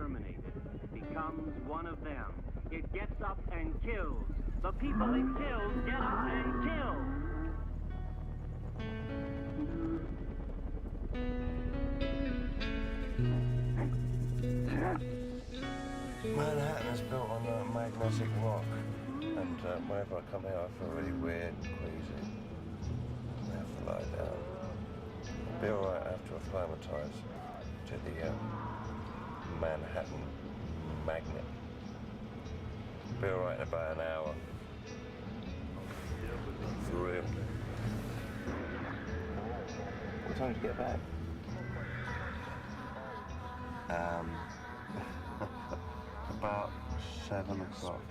exterminated, becomes one of them. It gets up and kills. The people it kills get up and kill. Manhattan is built on magnetic rock, and whenever I come here I feel really weird and queasy. I have to lie down. I'll be alright after I acclimatise to the Manhattan magnet. I'll be alright in about an hour. For real. What time did you get back? About 7 o'clock.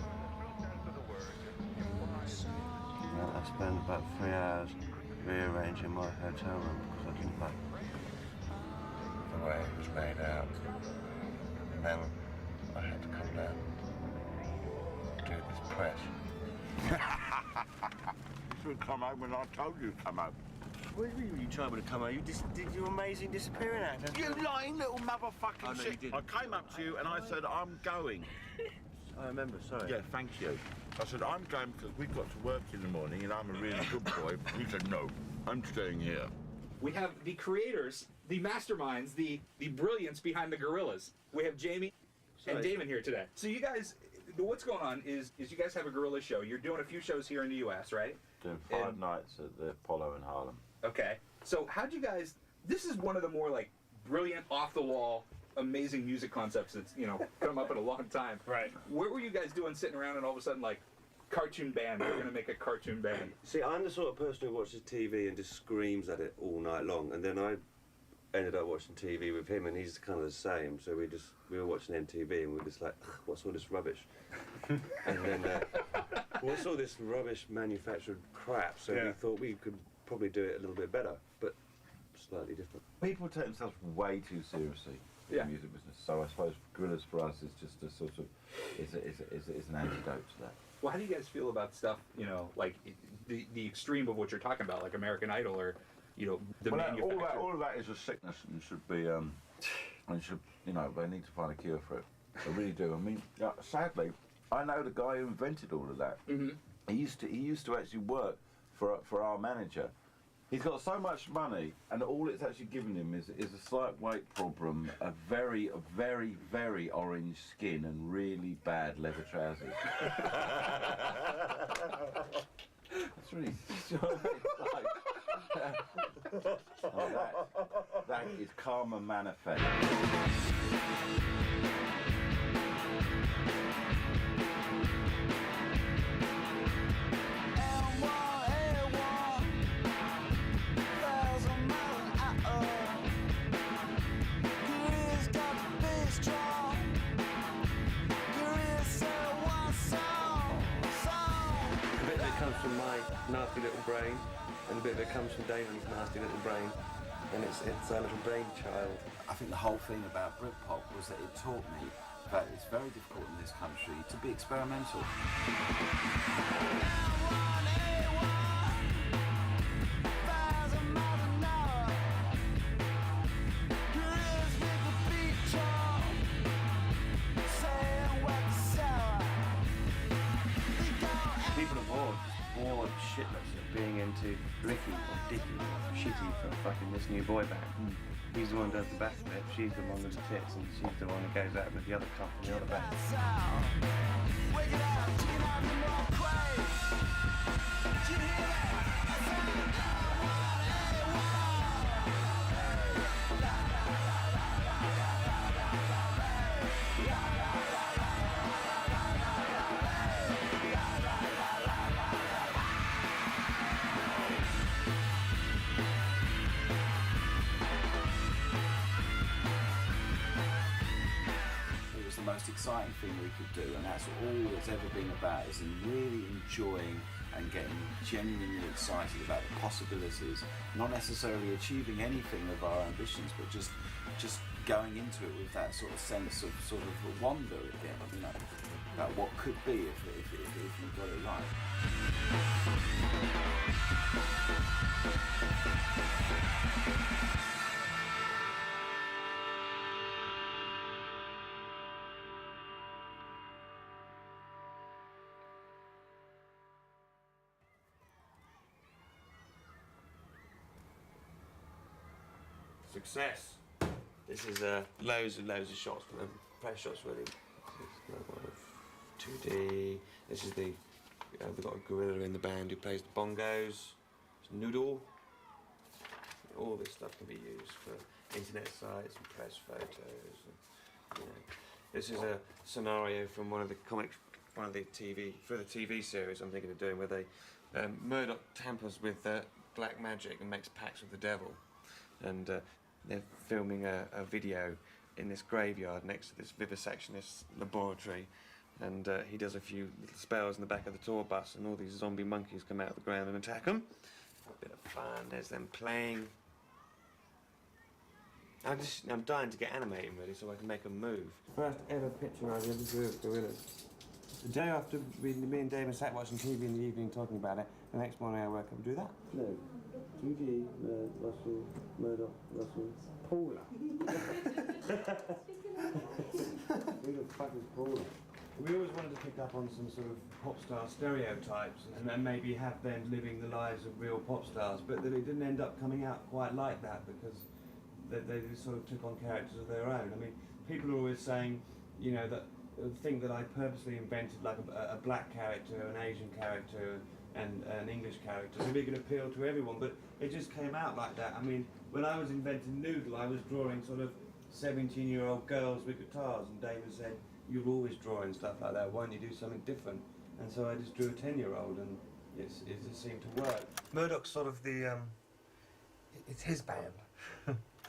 I spent about 3 hours rearranging my hotel room because I didn't like the way it was laid out. And then I had to come down and do this press. You should come out when I told you to come out. What do you mean you tried to come out? You did your amazing disappearing act. You lying little motherfucking no, shit. you didn't. I came up to you and I said, I'm going. I remember, sorry. Yeah, thank you. I said, I'm going because we've got to work in the morning and I'm a really good boy. He said, no, I'm staying here. We have the creators, the masterminds, the brilliance behind the Gorillaz. We have Jamie and Damon here today. So you guys, what's going on is you guys have a Gorillaz show. You're doing a few shows here in the US, right? Doing 5 nights at the Apollo in Harlem. Okay. So how'd you guys, this is one of the more like brilliant, off-the-wall, amazing music concepts that's, you know, come up in a long time. Right. What were you guys doing sitting around and all of a sudden like, cartoon band, we're going to make a cartoon band? See, I'm the sort of person who watches TV and just screams at it all night long, and then I ended up watching TV with him and he's kind of the same, so we were watching MTV and we were just like, what's all this rubbish? And then what's all this rubbish manufactured crap, so we thought we could probably do it a little bit better, but slightly different. People take themselves way too seriously in the music business, so I suppose Gorillaz for us is just a sort of, is an antidote to that. Well, how do you guys feel about stuff, you know, like the extreme of what you're talking about, like American Idol or, you know, the manufacturer? All of that is a sickness and should be, you know, they need to find a cure for it. They really do. I mean, sadly, I know the guy who invented all of that. Mm-hmm. He used to actually work for our manager. He's got so much money, and all it's actually given him is a slight weight problem, a very, very, very orange skin, and really bad leather trousers. That's really that is Karma Manifest. From my nasty little brain, and a bit of it comes from Damon's nasty little brain, and it's our little brainchild. I think the whole thing about Britpop was that it taught me that it's very difficult in this country to be experimental. People are bored shitless of being into Ricky or Dicky or Shitty from fucking this new boy band. He's the one who does the bass bit, she's the one with the tits, and she's the one who goes out with the other cunt and the other band. Most exciting thing we could do, and that's all it's ever been about, is in really enjoying and getting genuinely excited about the possibilities, not necessarily achieving anything of our ambitions, but just going into it with that sort of sense of sort of wonder again, you know, about what could be if you got it right. Success. This is loads and loads of shots, press shots really. 2D. This is the we've got a gorilla in the band who plays the bongos. It's Noodle. All this stuff can be used for internet sites and press photos. And, you know. This is a scenario from one of the TV series I'm thinking of doing, where they Murdoch tampers with black magic and makes pacts with the devil, and they're filming a video in this graveyard next to this vivisectionist laboratory, and he does a few little spells in the back of the tour bus, and all these zombie monkeys come out of the ground and attack him. A bit of fun. There's them playing. I'm dying to get animating really, so I can make them move. First ever picture I ever drew of Gorillaz. The day after me and Damon sat watching TV in the evening talking about it, the next morning I woke up and do that. No. 2G, Russell, Murdoch, Russell, Paula. Who the fuck is Paula? We always wanted to pick up on some sort of pop star stereotypes and then maybe have them living the lives of real pop stars, but that it didn't end up coming out quite like that because they sort of took on characters of their own. I mean, people are always saying, you know, that think that I purposely invented like a black character, an Asian character, and an English character, so we could appeal to everyone, but it just came out like that. I mean, when I was inventing Noodle, I was drawing sort of 17-year-old girls with guitars, and David said, "You're always drawing stuff like that, why don't you do something different?" And so I just drew a 10-year-old, and it just seemed to work. Murdoch's sort of the, it's his band.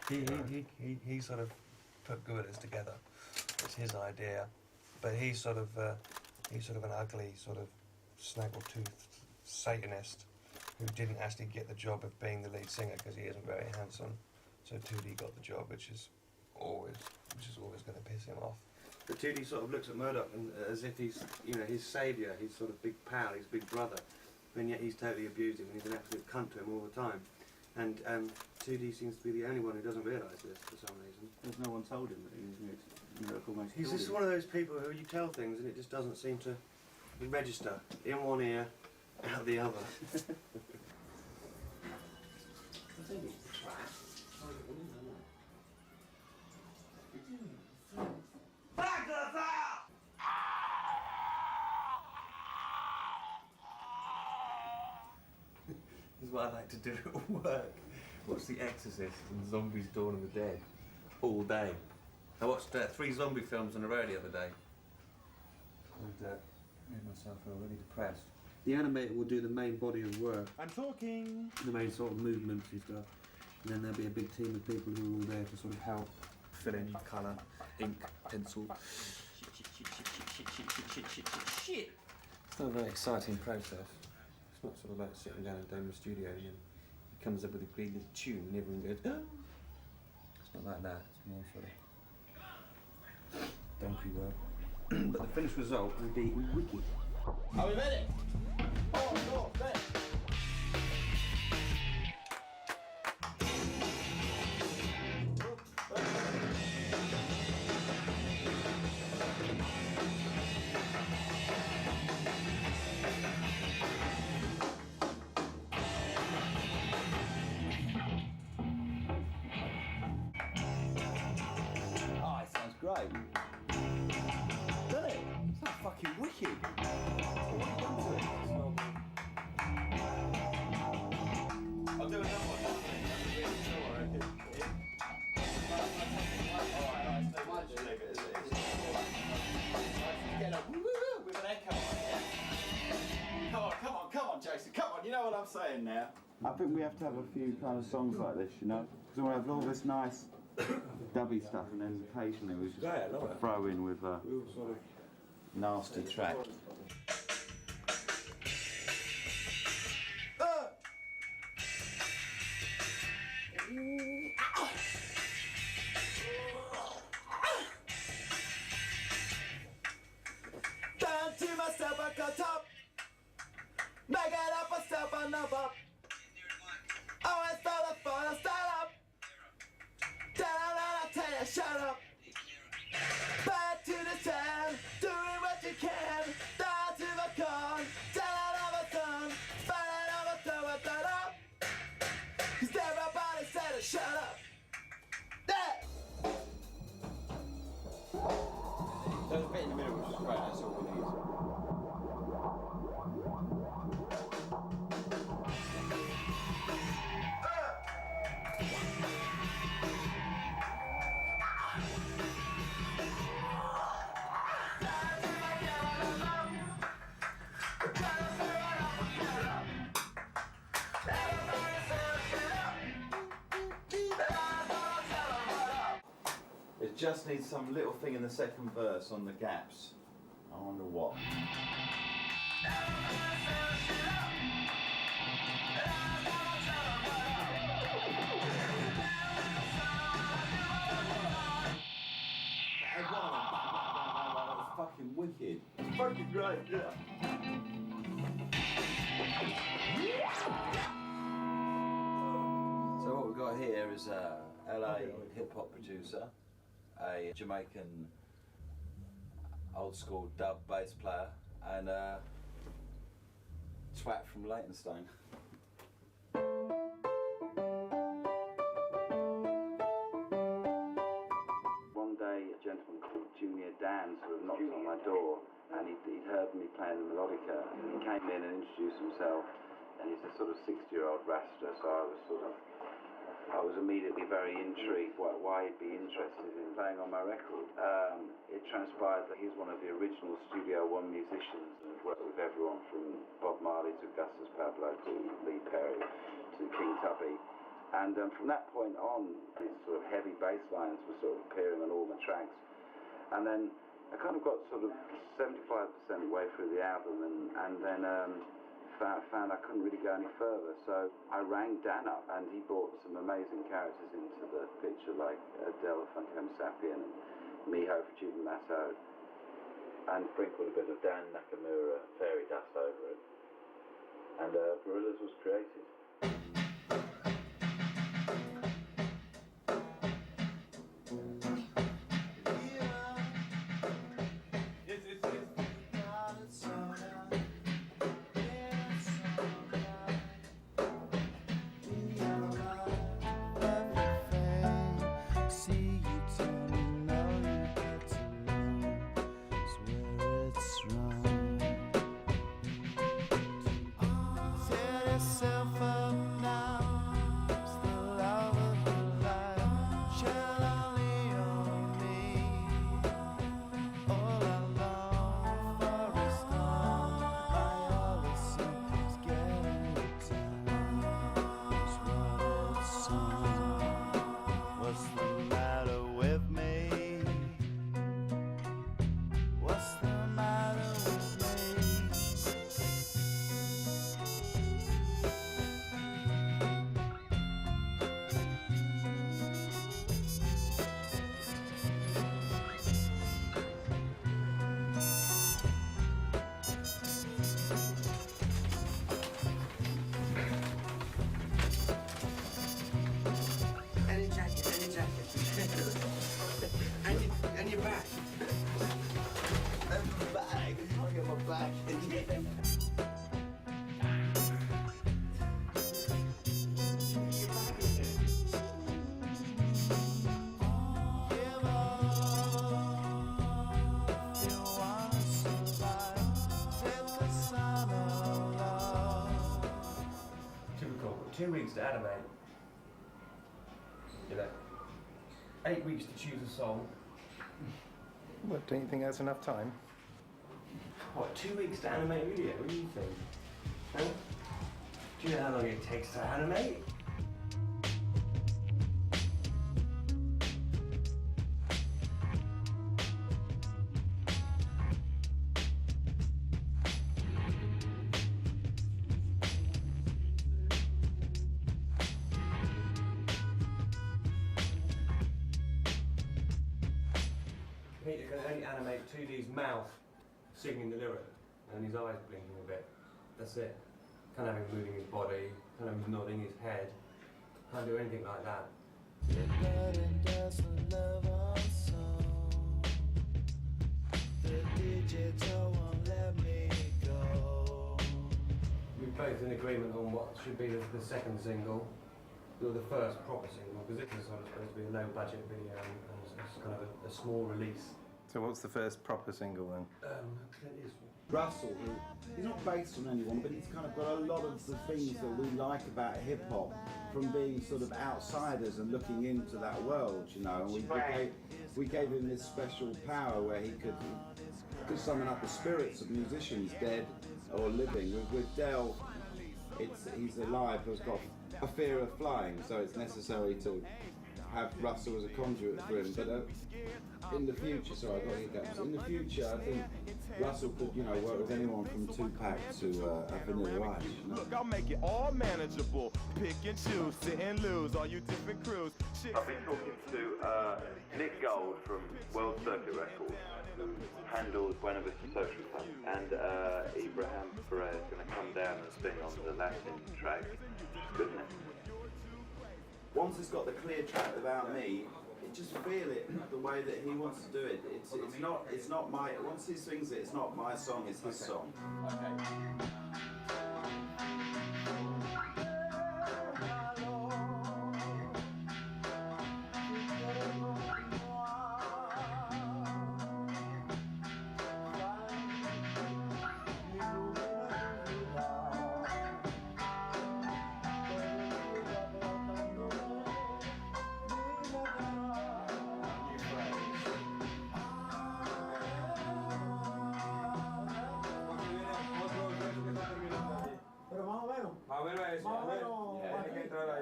He sort of put Gorillaz together. It's his idea, but he's sort of an ugly sort of snaggle-toothed Satanist who didn't actually get the job of being the lead singer because he isn't very handsome. So 2D got the job, which is always going to piss him off. But 2D sort of looks at Murdoch and, as if he's, you know, his saviour, his sort of big pal, his big brother, and yet he's totally abused him and he's an absolute cunt to him all the time. And 2D seems to be the only one who doesn't realise this for some reason. There's no one told him that Murdoch almost He's killed just him. one of those people who you tell things and it just doesn't seem to register. In one ear, out the other. Back to the fire! This is what I like to do at work. Watch The Exorcist and Zombies Dawn of the Dead all day. I watched 3 zombie films in a row the other day. And made myself feel really depressed. The animator will do the main body of work. I'm talking! The main sort of movements and stuff. And then there'll be a big team of people who are all there to sort of help fill in colour, ink, pencil. Shit! It's not a very exciting process. It's not sort of like sitting down and doing the studio and he comes up with a great little tune and everyone goes, oh! It's not like that. It's more sort of donkey work. But the finished result will be wicked. Are we ready? Oh, no, ready. Oh, it sounds great. Doesn't it? It sounds fucking wicked. What have you done to it? I'll do another one. With an echo on it. Come on, Jason. Come on. You know what I'm saying now. I think we have to have a few kind of songs like this, you know? Because we have all this nice dubby stuff and then occasionally we just throw in with a nasty track. Down to myself, I go top. Make it up myself, I know up. Always fell up for the start up. Down, I tell you, shut up. Back to the town, doing what you can. Down to great, that's all we need. It just needs some little thing in the second verse on the gaps. I wonder what. That was fucking wicked. It's fucking great, yeah. So what we've got here is a LA hip-hop producer, a Jamaican old-school dub bass player, and a twat from Leytonstone. One day a gentleman called Junior Dan sort of knocked on my door, and he'd heard me playing the melodica, and he came in and introduced himself, and he's a sort of 60-year-old rasta, so I was immediately very intrigued why he'd be interested in playing on my record. It transpired that he's one of the original Studio One musicians and worked with everyone from Bob Marley to Augustus Pablo to Lee Perry to King Tubby. And from that point on, these sort of heavy bass lines were sort of appearing on all the tracks. And then I kind of got sort of 75% way through the album and then found I couldn't really go any further, so I rang Dan up and he brought some amazing characters into the picture, like Del Funky Homo Sapien and Miho for Judah Mato, and sprinkled a bit of Dan Nakamura fairy dust over it, and Gorillaz was created. Typical. 2 weeks to animate. You know, 8 weeks to choose a song. What, don't you think that's enough time? What, 2 weeks to animate a video? What do you think? Huh? Do you know how long it takes to animate? Peter can only animate 2D's mouth singing the lyric and his eyes blinking a bit. That's it. Can't have him moving his body, can't have him nodding his head. Can't do anything like that. We're both in agreement on what should be the second single, or the first proper single, because this is sort of supposed to be a low budget video and it's kind of a small release. It's So what's the first proper single then? Russell, he's not based on anyone, but he's kind of got a lot of the things that we like about hip hop from being sort of outsiders and looking into that world, you know. And we gave him this special power where he could summon up the spirits of musicians, dead or living. With Del, he's alive, but has got a fear of flying, so it's necessary to have Russell as a conduit for him. But in the future, sorry, I got hiccups. In the future, I think Russell could, you know, work with anyone from Tupac to Vanilla Ice. You know? Look, I'll make it all manageable. Pick and choose, sit and lose, all you different crews. I've been talking to Nick Gold from World Circuit Records, who handles Buena Vista Social Club, and Ibrahim Perez is going to come down and sing on the Latin track. Good, isn't it? Once it's got the clear track without me, just feel it the way that he wants to do it. It's not my. Once he sings it, it's not my song. It's his song. Okay.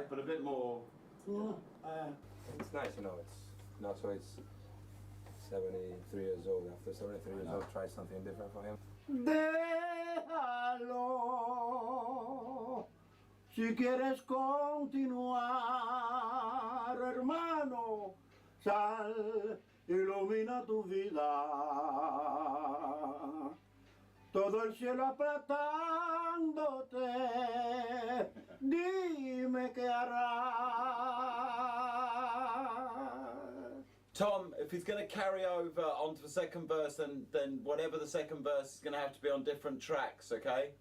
But a bit more. It's nice, you know. It's not so it's 73 years old. After 73 years old, try something different for him. Déjalo, si quieres continuar, hermano, sal, ilumina tu vida. Todo el cielo apretándote, dime qué harás. Tom, if he's going to carry over onto the second verse, then whatever the second verse is going to have to be on different tracks, okay?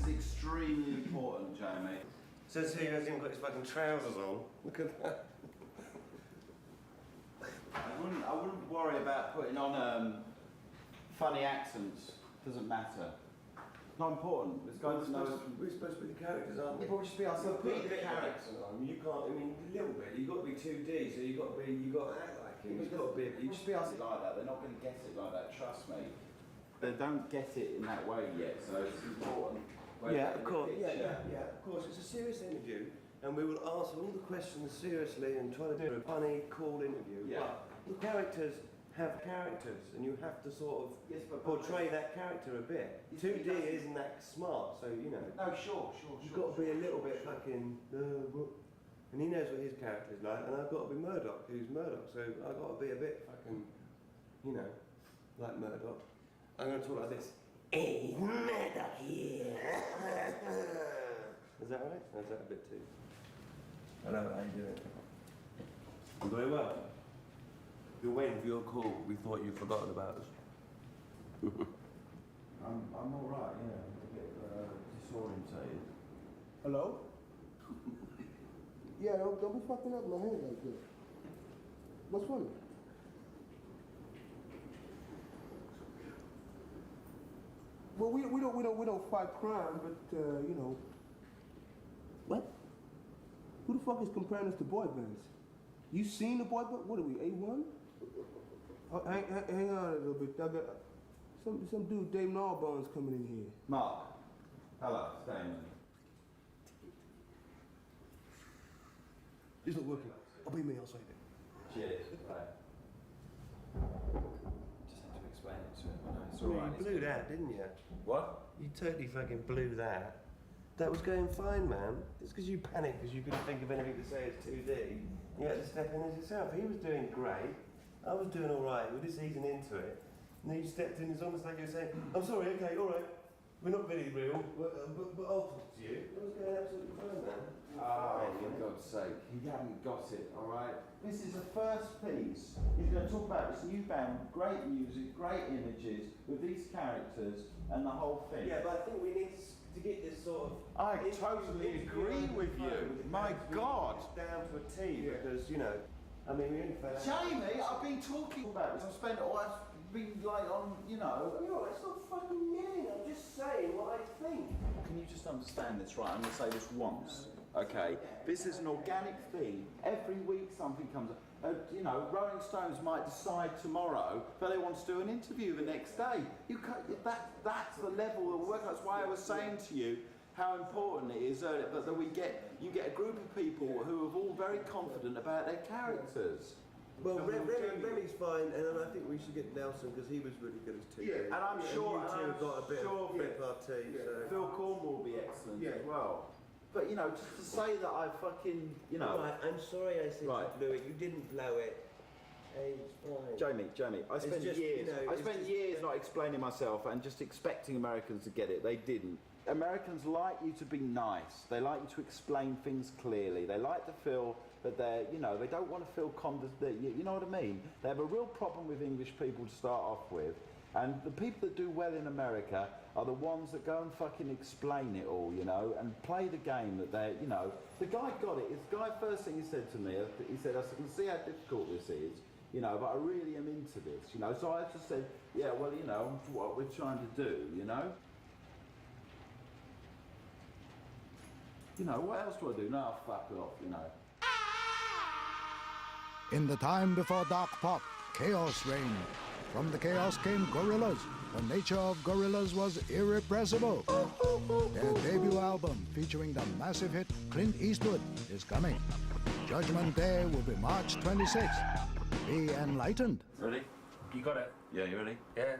Extremely important, Jamie. Says he hasn't even got his fucking trousers on. Look at that. I wouldn't worry about putting on funny accents. Doesn't matter. Not important. This guy doesn't know. We're supposed to be the characters, aren't we? We'll just be ourselves. Be the character. You can't. I mean, a little bit. You've got to be 2D, so you've got to act like him. You've got to be. You just be us like that. They're not going to get it like that. Trust me. They don't get it in that way yet, so it's important. Yeah, of course. Yeah, of course. It's a serious interview, and we will answer all the questions seriously and try to do a funny, cool interview. Yeah. But the characters have characters, and you have to sort of portray that character a bit. 2D isn't that smart, so you know. No, sure. You've got to be a little bit fucking. And he knows what his character's like, and I've got to be Murdoch, who's Murdoch, so I've got to be a bit fucking, you know, like Murdoch. I'm going to talk like this. Hey, Murdoch here. Is that right? Or is that a bit too? I know how you do it. Very well. You're waiting for your call. We thought you'd forgotten about us. I'm all right, yeah. I'm a bit disorientated. Hello? Yeah, don't be fucking up my hand like this. What's funny? Well, we don't fight crime, but you know. What? Who the fuck is comparing us to boy bands? You seen the boy band? What are we, A1? Hang on a little bit. I got some dude, Dave Gnarbone's coming in here. Mark. Hello, Damon. It's not working. I'll be me, I'll save it. Cheers. Right. Just had to explain it to him. I know it's all right. You blew that, didn't you? What? You totally fucking blew that. That was going fine, man. It's because you panicked because you couldn't think of anything to say as 2D. You had to step in as yourself. He was doing great. I was doing all right. We were just easing into it. And then you stepped in. It's almost like you were saying, "I'm sorry. Okay, all right. We're not really real, but I'll talk to you." It was going absolutely fine, man. Oh, for God's sake, he hadn't got it, all right? This is the first piece. He's going to talk about this new band, great music, great images, with these characters and the whole thing. Yeah, but I think we need to get this sort of... I totally agree with you. My God. Down to a T, because, you know, I mean, we only found out... Jamie, I've been talking about this. I've spent all... I've been, like, on, you know... No, it's not fucking mean. I'm just saying what I think. Can you just understand this, right? I'm going to say this once, okay? This is an organic thing. Every week something comes up. You know, Rolling Stones might decide tomorrow that they want to do an interview the next day. That's the level of work. That's why I was saying to you how important it is that you get a group of people who are all very confident about their characters. Well, Remy's fine, and I think we should get Nelson because he was really good as TV. Yeah, and I'm sure you two have got a bit of repartee. So. Phil Cornwall will be excellent as well. But, you know, just to say that I fucking, you know... Right, I'm sorry I said you blew it. You didn't blow it. Hey, it's fine. Jamie, I spent years not explaining myself and just expecting Americans to get it. They didn't. Americans like you to be nice. They like you to explain things clearly. They like to feel that they're, you know, they don't want to feel you know what I mean? They have a real problem with English people to start off with. And the people that do well in America are the ones that go and fucking explain it all, you know, and play the game that they're, you know. The guy got it. The guy, first thing he said to me, he said, I can see how difficult this is, you know, but I really am into this, you know. So I just said, yeah, well, you know, what we're trying to do, you know. You know, what else do I do? No, fuck off, you know. In the time before dark pop, chaos reigned. From the chaos came Gorillaz. The nature of Gorillaz was irrepressible. Their debut album, featuring the massive hit Clint Eastwood, is coming. Judgment Day will be March 26th. Be enlightened. Ready? You got it? Yeah, you ready? Yeah.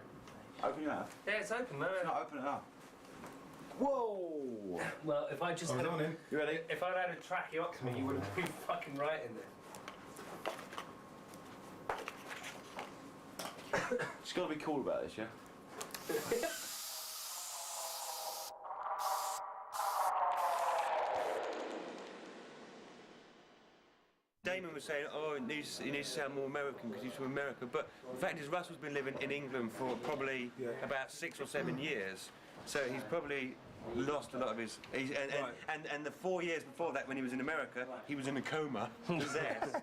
Open your mouth. Yeah, it's open, man. It's not open it up. Whoa! Well, if I just You ready? if I'd had a tracheotomy, you would have been fucking right in there. Just gotta be cool about this, yeah? Damon was saying, oh, he needs to sound more American because he's from America. But the fact is, Russell's been living in England for probably about 6 or 7 years. So he's probably lost a lot of his... And the 4 years before that, when he was in America, he was in a coma, possessed.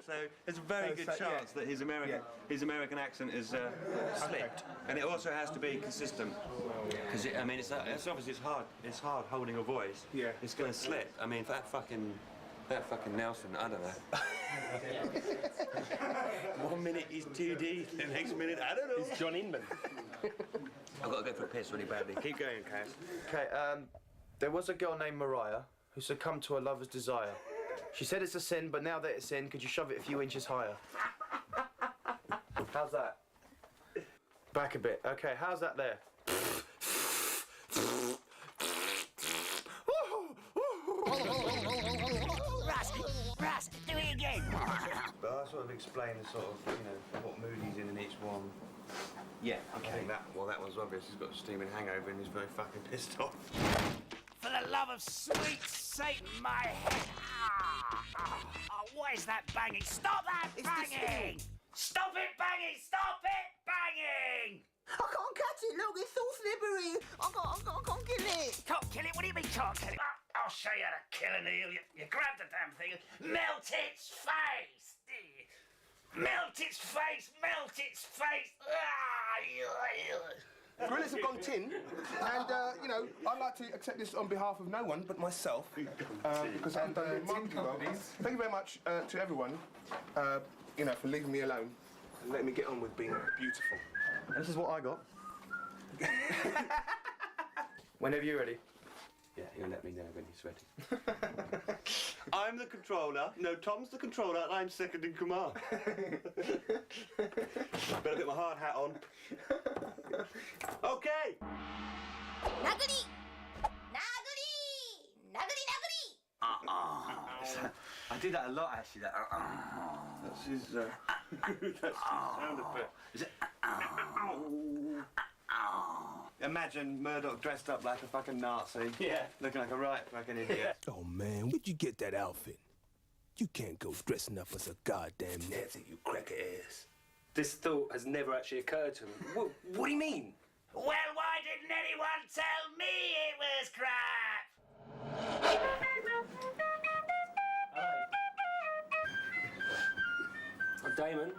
So there's a very good chance that his American accent is slipped. And it also has to be consistent. Because, I mean, it's obviously it's hard holding a voice. Yeah. It's going to slip. I mean, that fucking Nelson, I don't know. 1 minute he's 2D, the next minute, I don't know. It's John Inman. I've got to go for a piss really badly. Keep going, Cass. Okay, there was a girl named Mariah who succumbed to her lover's desire. She said it's a sin, but now that it's in, could you shove it a few inches higher? How's that? Back a bit. Okay, how's that there? Russ, do it again. But I sort of explain the sort of, you know, what mood he's in each one. Yeah, okay. I think that one's obvious. He's got a steaming hangover and he's very fucking pissed off. For the love of sweet Satan, my head. What is that banging? Stop that banging! Stop it banging! Stop it banging! I can't catch it, look, it's so slippery. I can't kill it. Can't kill it? What do you mean can't kill it? I'll show you how to kill an eel. You grab the damn thing, melt its face. Melt its face, melt its face. Gorillaz have gone tin, and you know, I'd like to accept this on behalf of no one but myself, because I've done remarkably well. Thank you very much to everyone, you know, for leaving me alone and letting me get on with being beautiful. This is what I got. Whenever you're ready. Yeah, you'll let me know when he's ready. I'm the controller. No, Tom's the controller, and I'm second in command. Better get my hard hat on. Okay. Naguri! Naguri! Naguri, naguri! I did that a lot actually. That, That's his. That's his sound effect. Is it? Imagine Murdoch dressed up like a fucking Nazi. Yeah. Looking like a right fucking idiot. Oh man, where'd you get that outfit? You can't go dressing up as a goddamn Nazi, you cracker ass. This thought has never actually occurred to him. What do you mean? Well, why didn't anyone tell me it was crap? Oh, Damon,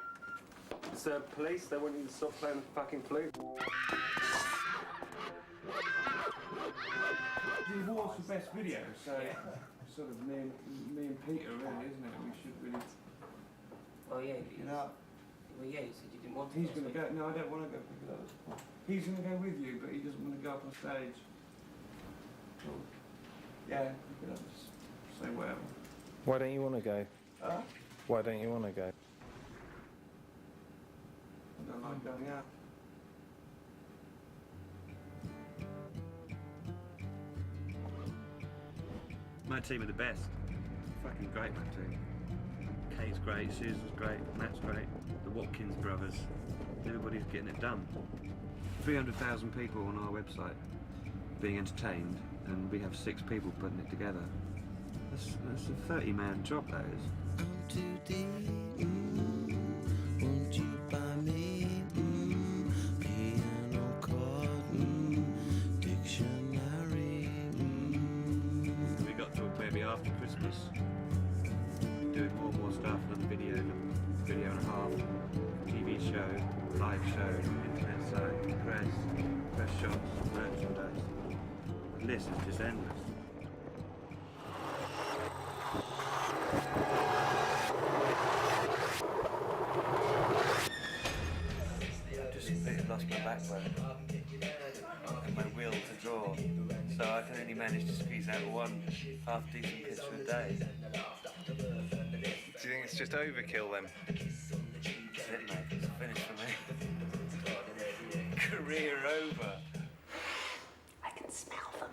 it's the police. They want you to stop playing the fucking flute. The awards for best video, so sort of me and Peter, really, isn't it? We should really. Oh yeah. You know. Well, yeah. You said you didn't want to. He's going to go. No, I don't want to go pick it up. He's going to go with you, but he doesn't want to go up on stage. Cool. Yeah, pick it up. Just say whatever. Why don't you want to go? Huh? Why don't you want to go? I don't like going out. My team are the best. Fucking great, my team. Kate's great, Susan's great, Matt's great, the Watkins brothers. Everybody's getting it done. 300,000 people on our website being entertained, and we have 6 people putting it together. That's a 30-man job, that is. Won't you buy me piano chord, dictionary? We got to maybe after Christmas, doing more and more stuff, another video and a half, TV show, live show, internet site, press shops, merchandise. The list is just endless. I've just completely lost my backbone and my will to draw, so I can only manage to squeeze out one half-decent picture a day. Do you think it's just overkill then? That's it, mate. It's finished for me. Career over. I can smell them.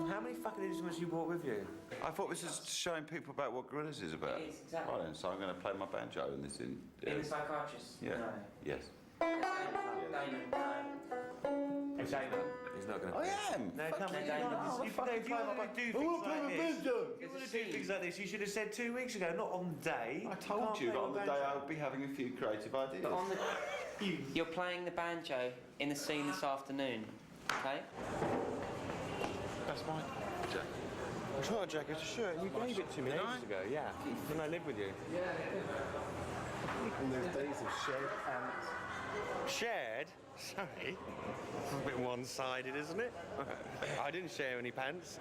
How many fucking instruments you brought with you? I thought this was showing people about what Gorillaz is about. It is, exactly. Right then, so I'm going to play my banjo in this in. In the psychiatrist? Yeah. No. Yes. Damon, Hey, Damon. He's not going to. I am. No, come on. Damon. If you want to do things like this, you want to do things like this, you should have said 2 weeks ago, not on the day. I told you that on the day I would be having a few creative ideas. But on the, you're playing the banjo in the scene this afternoon, okay? That's mine. Jacket. It's not a jacket, it's a shirt. You gave it to me ages ago, yeah. When I lived with you. In those days of shared pants. Shared? Sorry. It's a bit one-sided, isn't it? I didn't share any pants.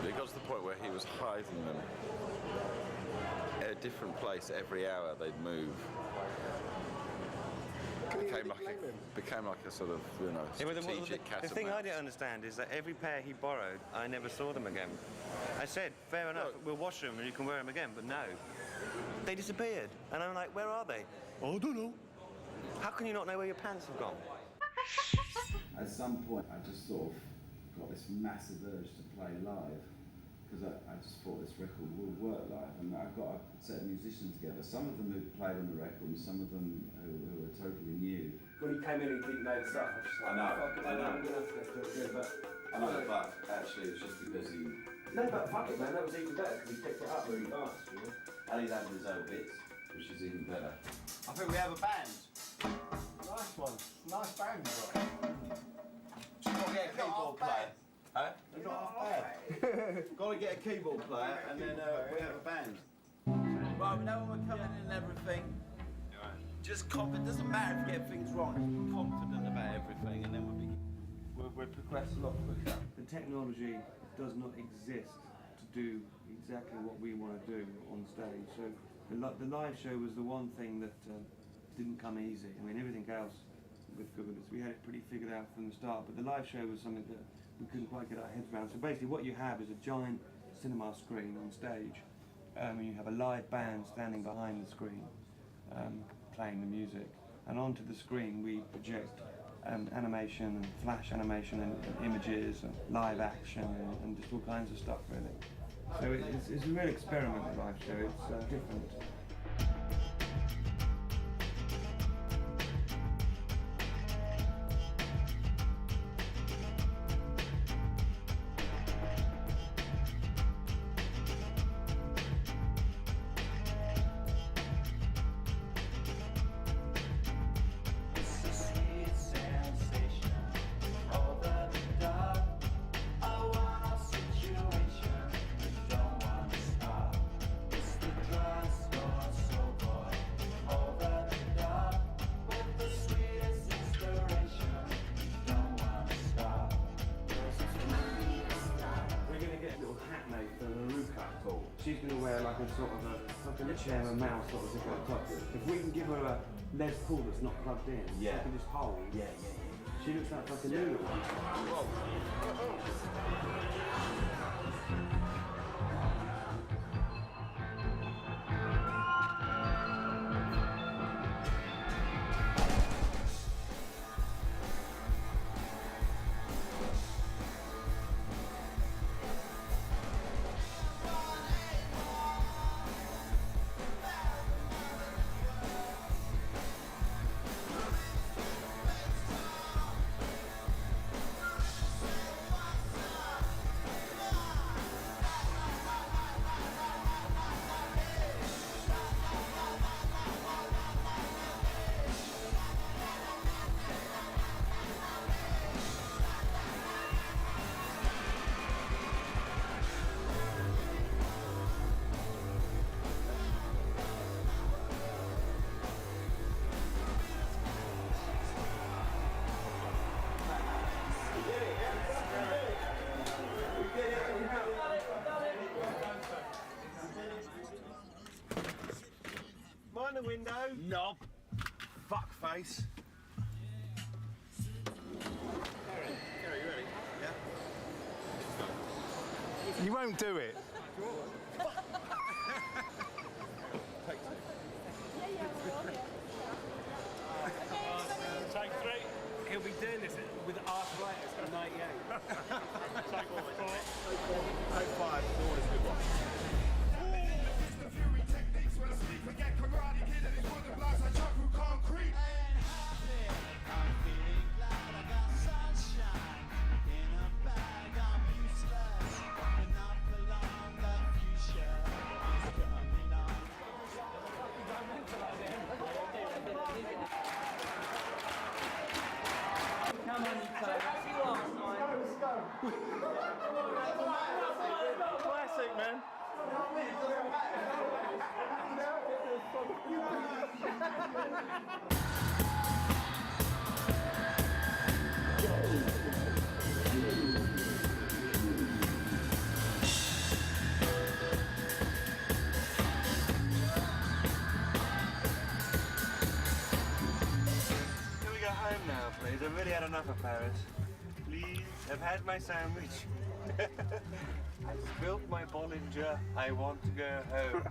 It got to the point where he was hiding them at a different place every hour. They'd move. Became like a sort of, you know, strategic cat the and thing I mouse. didn't understand is that every pair he borrowed, I never saw them again. I said, fair enough, we'll wash them and you can wear them again, but no. They disappeared. And I'm like, where are they? Oh, I don't know. How can you not know where your pants have gone? At some point, I just sort of got this massive urge to play live because I just thought this record would work live, and I got a set of musicians together. Some of them who played on the record, and some of them who were totally new. When he came in, he didn't know the stuff. I was just like, fuck it, I know. I'm gonna have to go through it again, but I know, but actually, it was just because he. no, but fuck it, man. That was even better because he picked it up really fast. You know? And he's having his own bits, which is even better. I think we have a band. Nice one. Nice band, you got. Just got to get people get a keyboard player, and then we have a band. Right, we know when we're coming in and everything. Just confident. Doesn't matter if you get things wrong. Just be confident about everything, and then we'll progress a lot quicker. The technology does not exist to do exactly what we want to do on stage. So the live show was the one thing that didn't come easy. I mean, everything else with Gorillaz, we had it pretty figured out from the start, but the live show was something that we couldn't quite get our heads around. So basically what you have is a giant cinema screen on stage, and you have a live band standing behind the screen playing the music, and onto the screen we project animation and flash animation and images and live action and just all kinds of stuff really. So it's a real experiment, the live show. It's different. She's going to wear like a sort of a chair and mouse sort of thing on top. If we can give her a Les Paul that's not plugged in, she can just hold. Yeah. She looks like a new one. Mind the window. Knob. Fuck face. Gary, you ready? Yeah. You won't do it. Take 3. He'll be doing this with arthritis at 98. Take 4. Take 5. Always a good one. Forget karate kid and his wooden blocks I chop through concrete. I'm feeling glad I got sunshine in a bag. I'm useless, but not for long. The future is coming on. Come on, you Let's go. Classic, man. Can we go home now, please? I've really had enough of Paris. Please, I've had my sandwich. I spilled my Bollinger. I want to go home.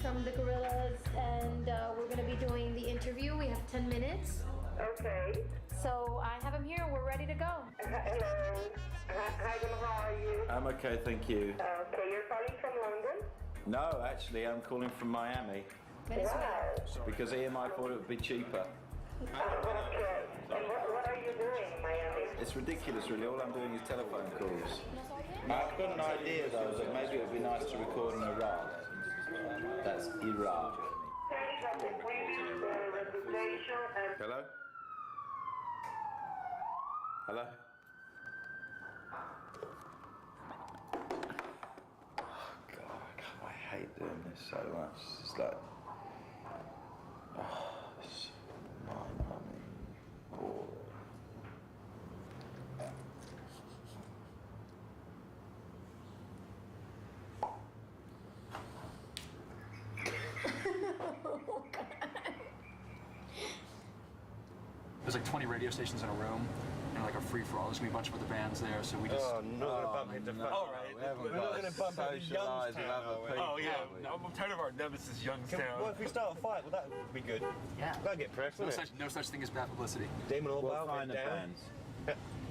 From the Gorillaz, and we're going to be doing the interview. We have 10 minutes. Okay. So I have him here. We're ready to go. Hello. How are you? I'm okay, thank you. Okay, you're calling from London? No, actually, I'm calling from Miami. Venezuela. Because EMI thought it would be cheaper. What are you doing in Miami? It's ridiculous, really. All I'm doing is telephone calls. I've got an idea, though, that maybe it would be nice to record in Iraq. That's Iraq. Hello? Hello? Oh, God, I hate doing this so much. It's just like... Oh, it's mind-numbing. Boring. There's like 20 radio stations in a room, and like a free-for-all. There's gonna be a bunch of other bands there, so we just... Oh, not gonna bump into... no. All right, we're not gonna bump into Youngstown. Oh yeah, no, I'm tired of our nemesis Youngstown. Well, if we start a fight, well, that would be good. Yeah. That'll get press, wouldn't it? No such thing as bad publicity. Damon We'll Allbow, find the down. bands.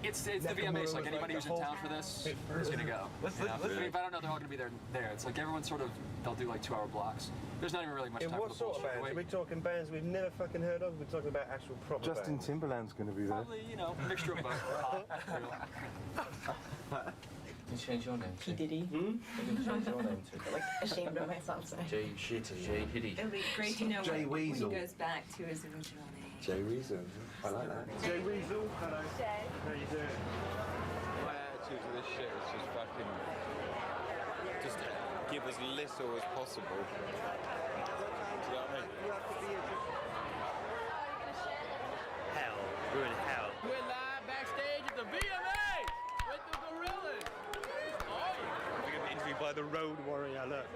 It's the VMAs, like anybody who's in town for this is gonna go. Let's I mean, if I don't know, they're all gonna be there. It's like everyone sort of, they'll do like 2-hour blocks. There's not even really much In time what for the sort of bullshit. bands? Are we talking bands we've never fucking heard of? We're talking about actual proper Justin bands. Timberland's going to be there. Probably, you know, mixture of both. You change your name P. Diddy. You can change your name too. Like ashamed of myself, so. Jay Shitty. Jay Hiddy. It'll be great to know Jay when he Weasel. goes back to his original name. Jay Weasel. I like that. Jay Weasel, hello. Jay. How you doing? My attitude to this shit is just fucking... Just give as little as possible. Do you know what I mean? Hell. We're in hell. We're live backstage at the VMA with the Gorillaz. Oh yeah. We're going to be interviewed by the Road Warrior, look.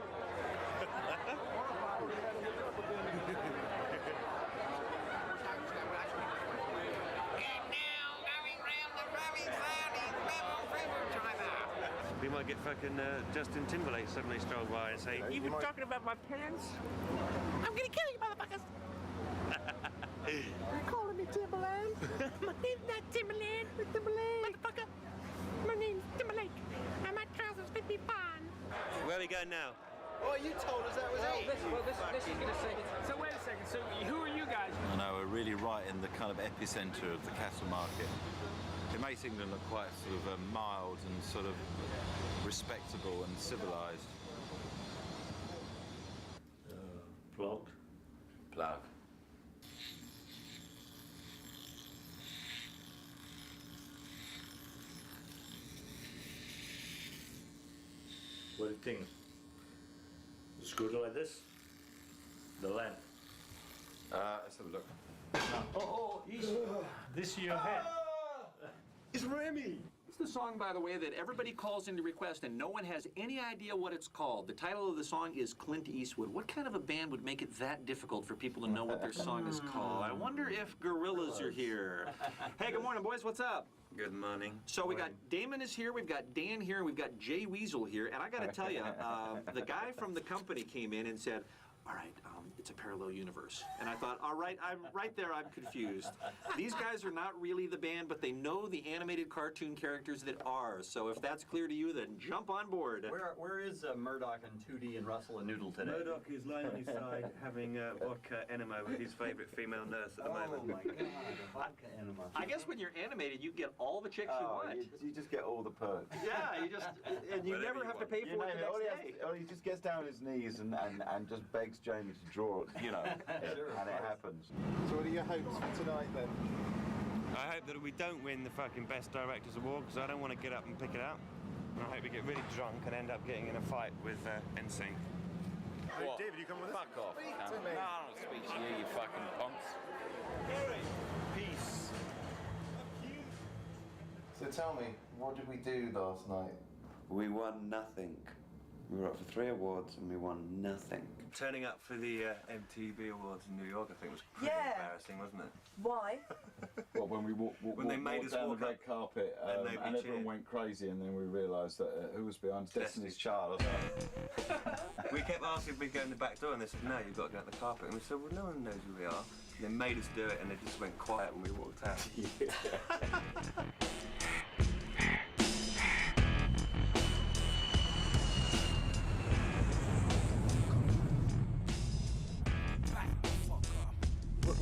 We might get fucking Justin Timberlake suddenly stroll by and say, "You were talking about my pants?" I'm gonna kill you, motherfuckers! You're calling me Timberland? My name's not Timberland, it's Timberlake. Motherfucker, my name's Timberlake, and my trousers fit me fine. Where are we going now? Oh, you told us that was This is gonna say. So wait a second. So who are you guys? I know, we're really right in the kind of epicenter of the cattle market. It makes England look quite sort of mild and sort of respectable and civilised. Plug. Plug. What do you think? It's good like this? The lamp. Let's have a look. Oh, this your head. It's Remy! It's the song, by the way, that everybody calls in to request and no one has any idea what it's called. The title of the song is Clint Eastwood. What kind of a band would make it that difficult for people to know what their song is called? I wonder if Gorillaz are here. Hey, good morning, boys. What's up? Good morning. So we got Damon is here, we've got Dan here, and we've got Jay Weasel here. And I got to tell you, the guy from the company came in and said, all right, it's a parallel universe. And I thought, all right, I'm right there, I'm confused. These guys are not really the band, but they know the animated cartoon characters that are. So if that's clear to you, then jump on board. Where is Murdoch and Tootie and Russell and Noodle today? Murdoch is lying on his side having vodka enema with his favourite female nurse at the moment. Oh my god, a vodka enema. I guess when you're animated, you get all the chicks you want. You just get all the perks. Yeah, you just, and you never have to pay for it the next day. He just gets down on his knees and just begs Jamie to draw, you know, and it happens. So what are your hopes for tonight then? I hope that we don't win the fucking Best Directors Award because I don't want to get up and pick it up. And I hope we get really drunk and end up getting in a fight with NSYNC. Hey, David, you come with us? Fuck off. Speak No, to me. I don't want to speak to you, you fucking punks. Peace. So tell me, what did we do last night? We won nothing. We were up for 3 awards and we won nothing. Turning up for the MTV Awards in New York, I think, was pretty embarrassing, wasn't it? Why? Well, when we When they made us down walk the up red carpet and and nobody everyone cheered. went crazy, and then we realised that who was behind Destiny's Child. We kept asking if we'd go in the back door and they said, no, you've got to go out the carpet. And we said, well, no one knows who we are. And they made us do it and they just went quiet when we walked out.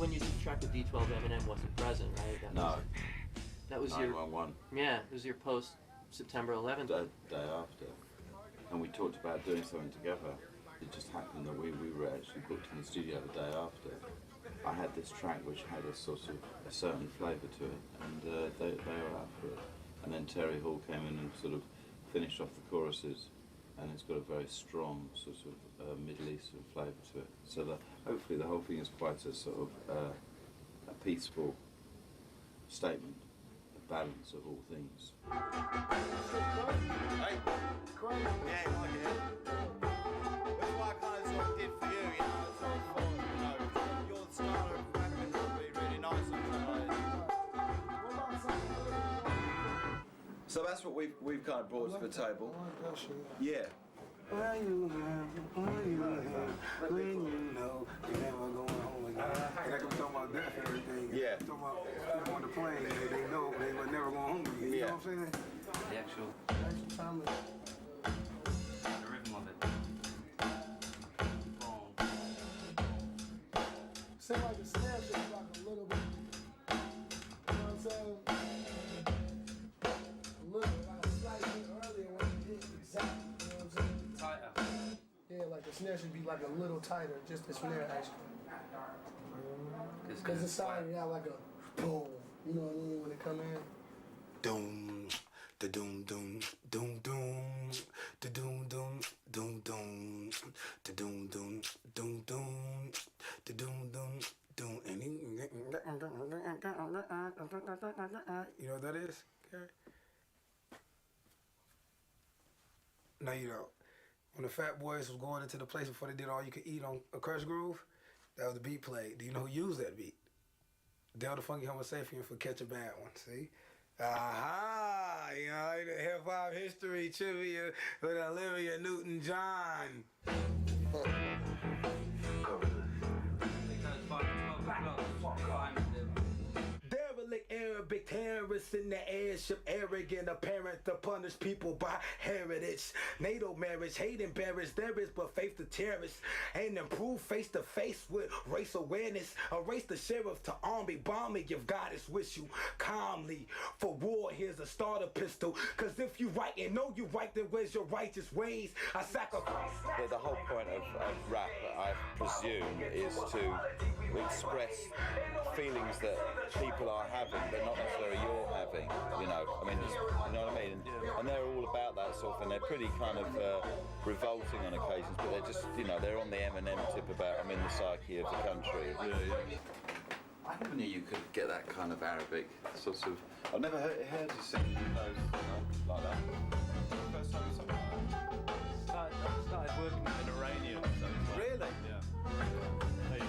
when you did the track with D12, Eminem wasn't present, right? That was your 911. Yeah, it was your post September 11th. The day after, and we talked about doing something together. It just happened that we were actually booked in the studio the day after. I had this track which had a sort of a certain flavour to it, and they were up for it. And then Terry Hall came in and sort of finished off the choruses, and it's got a very strong sort of Middle Eastern flavour to it. So hopefully the whole thing is quite a sort of a peaceful statement, a balance of all things. Hey, yeah, like it. That's what I kind of sort of did for you, you know. I sort of thought, you know, your style of rapping would be really nice on something like this. So that's what we've kind of brought to the table. Yeah. When you know you're never going home again. And I can talk about death and everything. Yeah. Talk about people on the plane, they know they were never going home again. You know what I'm saying? The actual time is the rhythm of it. seems like the snare should be like a little bit. You know what I'm saying? A little, like a slight bit earlier when you hit exactly. You know what I'm saying? Tighter. Yeah, like the snare should be like a little tighter, just the snare actually. Because the sound, you have like a boom. You know what I mean when it come in? Doom, da doom doom, doom doom, da doom doom, doom doom, da doom doom, doom doom, da doom doom, doom. And you know what that is? Okay. No, you don't. When the Fat Boys was going into the place before they did All You Could Eat on a Crush Groove, that was the beat played. Do you know who used that beat? Del the Funky Homo Sapien for Catch a Bad One, see? Aha! You know, the hip-hop history trivia with Olivia Newton-John. Derelict Arabic terrorists in the airship, arrogant, apparent to punish people by heritage. NATO marriage, hate embarrassed, there is but faith to cherish. And improve face to face with race awareness. Erase the sheriff to army, bomb me if goddess wish you calmly. For war, here's a starter pistol. Cause if you right and know you right, then where's your righteous ways? I sacrifice. The whole point of rap, I presume, is to express feelings that people are having, but not necessarily you're having. You know, I mean, you know what I mean? And they're all about that sort of thing. They're pretty kind of revolting on occasions, but they're just, you know, they're on the Eminem tip about I'm in the psyche of the country. Yeah. I never knew you could get that kind of Arabic sort of. I've never heard you sing those, you know, like that. First time you sang like that. I started working with an Iranian. So like, really? Yeah. There you go.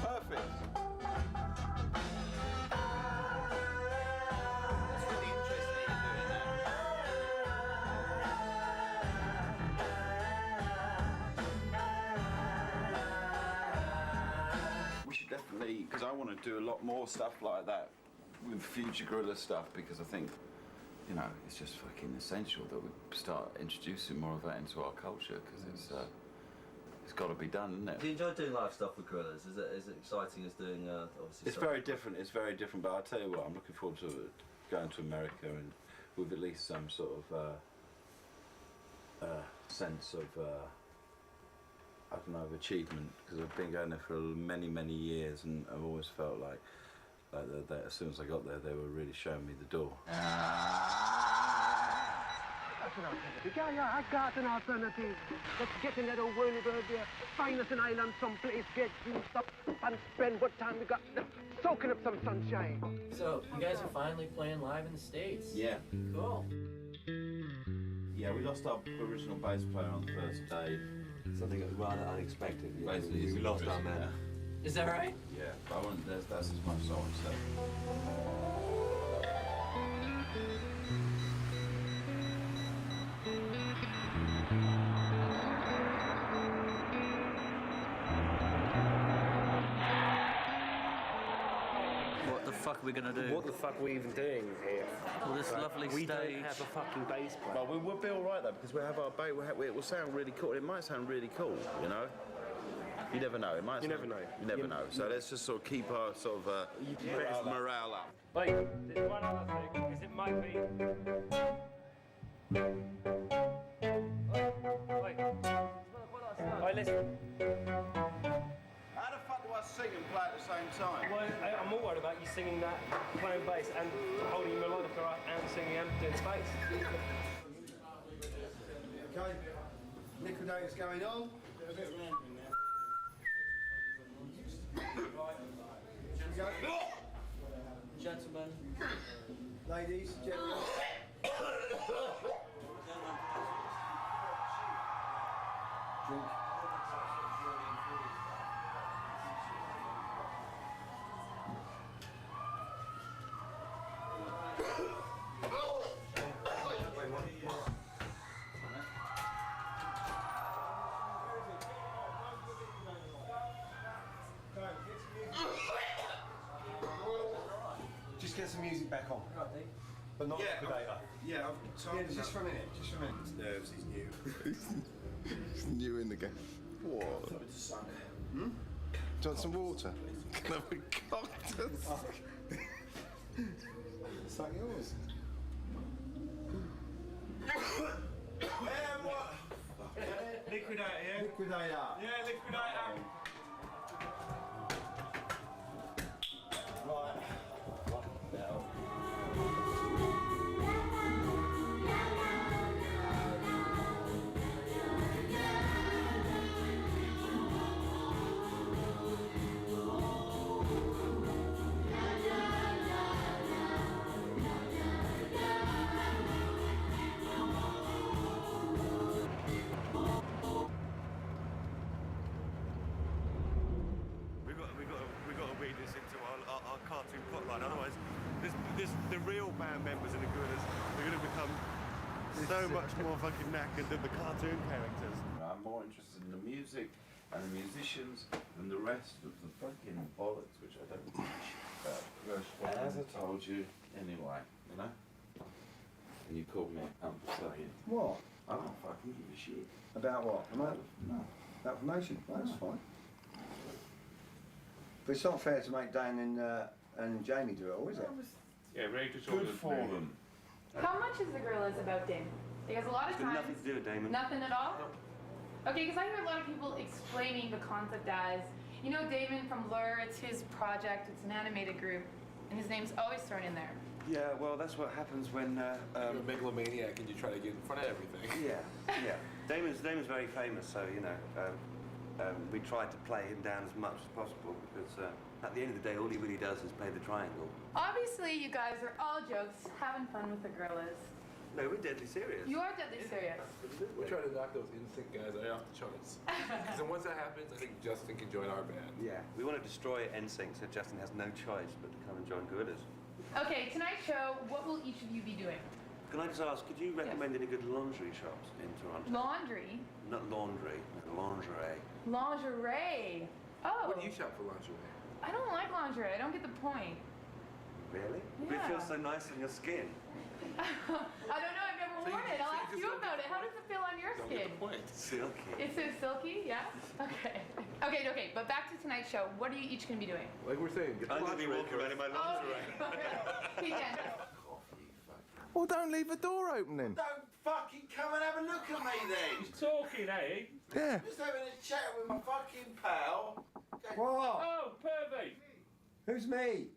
Perfect. That's really interesting that you're doing that. We should definitely, because I want to do a lot more stuff like that with future Gorillaz stuff, because I think, you know, it's just fucking essential that we start introducing more of that into our culture, because it's got to be done, isn't it? Do you enjoy doing live stuff with Gorillaz? Is it exciting as doing obviously? It's very different. It's very different. But I'll tell you what, I'm looking forward to going to America and with at least some sort of sense of I don't know, of achievement, because I've been going there for many, many years, and I've always felt like that as soon as I got there, they were really showing me the door. Yeah, I got an alternative. Let's get in that old whirly bird there, find us an island someplace, get juiced up, and spend what time we got soaking up some sunshine. So, you guys are finally playing live in the States? Yeah. Cool. Yeah, we lost our original bass player on the first day. Something rather unexpected. Yeah. Basically, we lost our man. Is that right? Yeah, but I want, that's as much as I want to say. What the fuck are we gonna do? What the fuck are we even doing here? Well, this lovely we stage. don't have a fucking bass player. Well, we'll be all right though, because we have our bass. It will sound really cool. It might sound really cool, you know. You never know. It might. You never know. You never know. So let's just sort of keep our sort of morale up. Wait, there's one other thing, is it might be... Wait. Wait, listen. How the fuck do I sing and play at the same time? Well, I'm more worried about you singing that, playing bass and holding your melodica up and singing and doing bass. Okay, liquidator's going on. A bit random now. Gentlemen. Ladies, gentlemen. Drink. Just get some music back on. But not liquidator. Yeah, I've just for a minute. Just for a minute. It's nerves, he's new. He's new in the game. What? Hmm? Do you want some water? Can I have a cocktail? Suck yours. Liquidator, yeah? Liquidator. Yeah, liquidator. Right. We've got to read this into our cartoon plotline. Otherwise, the real band members in the Gorillaz are going to become so much more fucking knackered than the cartoon characters. I'm more interested in the music and the musicians than the rest of the fucking bollocks, which I don't give a shit about. As I told you, anyway, you know? And you called me a pump for saying. What? I don't fucking give a shit. About what? No. About promotion? That's fine. But it's not fair to make Dan and Jamie do it all, is it? Yeah, Ray just Good for them. How much is the Gorillaz about Damon? Because a lot of It's got times... nothing to do with Damon. Nothing at all? Okay, because I hear a lot of people explaining the concept as, you know, Damon from Blur, it's his project, it's an animated group, and his name's always thrown in there. Yeah, well, that's what happens when you're a megalomaniac and you try to get in front of everything. yeah. Damon's very famous, so you know, we try to play him down as much as possible because at the end of the day, all he really does is play the triangle. Obviously, you guys are all jokes, having fun with the Gorillaz. No, we're deadly serious. You are deadly serious. We're trying to knock those NSYNC guys right off the charts. Because then once that happens, I think Justin can join our band. Yeah. We want to destroy NSYNC, so Justin has no choice but to come and join Gorillaz. Okay, tonight's show, what will each of you be doing? Can I just ask, could you recommend any good lingerie shops in Toronto? Laundry? Not laundry, lingerie. Lingerie. Oh. What do you shop for lingerie? I don't like lingerie. I don't get the point. Really? Yeah. It feels so nice on your skin. I don't know. I've never worn it. I'll ask you about it. How does it feel on your skin? Silky. It's so silky, yeah? Okay. Okay, but back to tonight's show. What are you each going to be doing? Like we're saying, get the I'm going to be walking around in my lingerie. PJ. Well, don't leave the door open then. Don't fucking come and have a look at me then. He's talking, eh? Yeah. Just having a chat with my fucking pal. What? Oh, pervy. Who's me?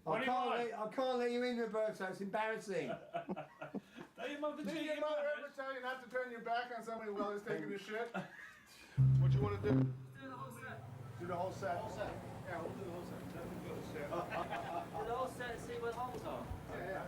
What do you want? I can't let you in, Roberto. It's embarrassing. Tell your mother Did to your get mother mad. ever tell you not to turn your back on somebody while he's taking a shit? What you want to do? Do the whole set. Do the whole set? Yeah, we'll do the whole set. Nothing but a set. Do the whole set and see what holes are. Yeah.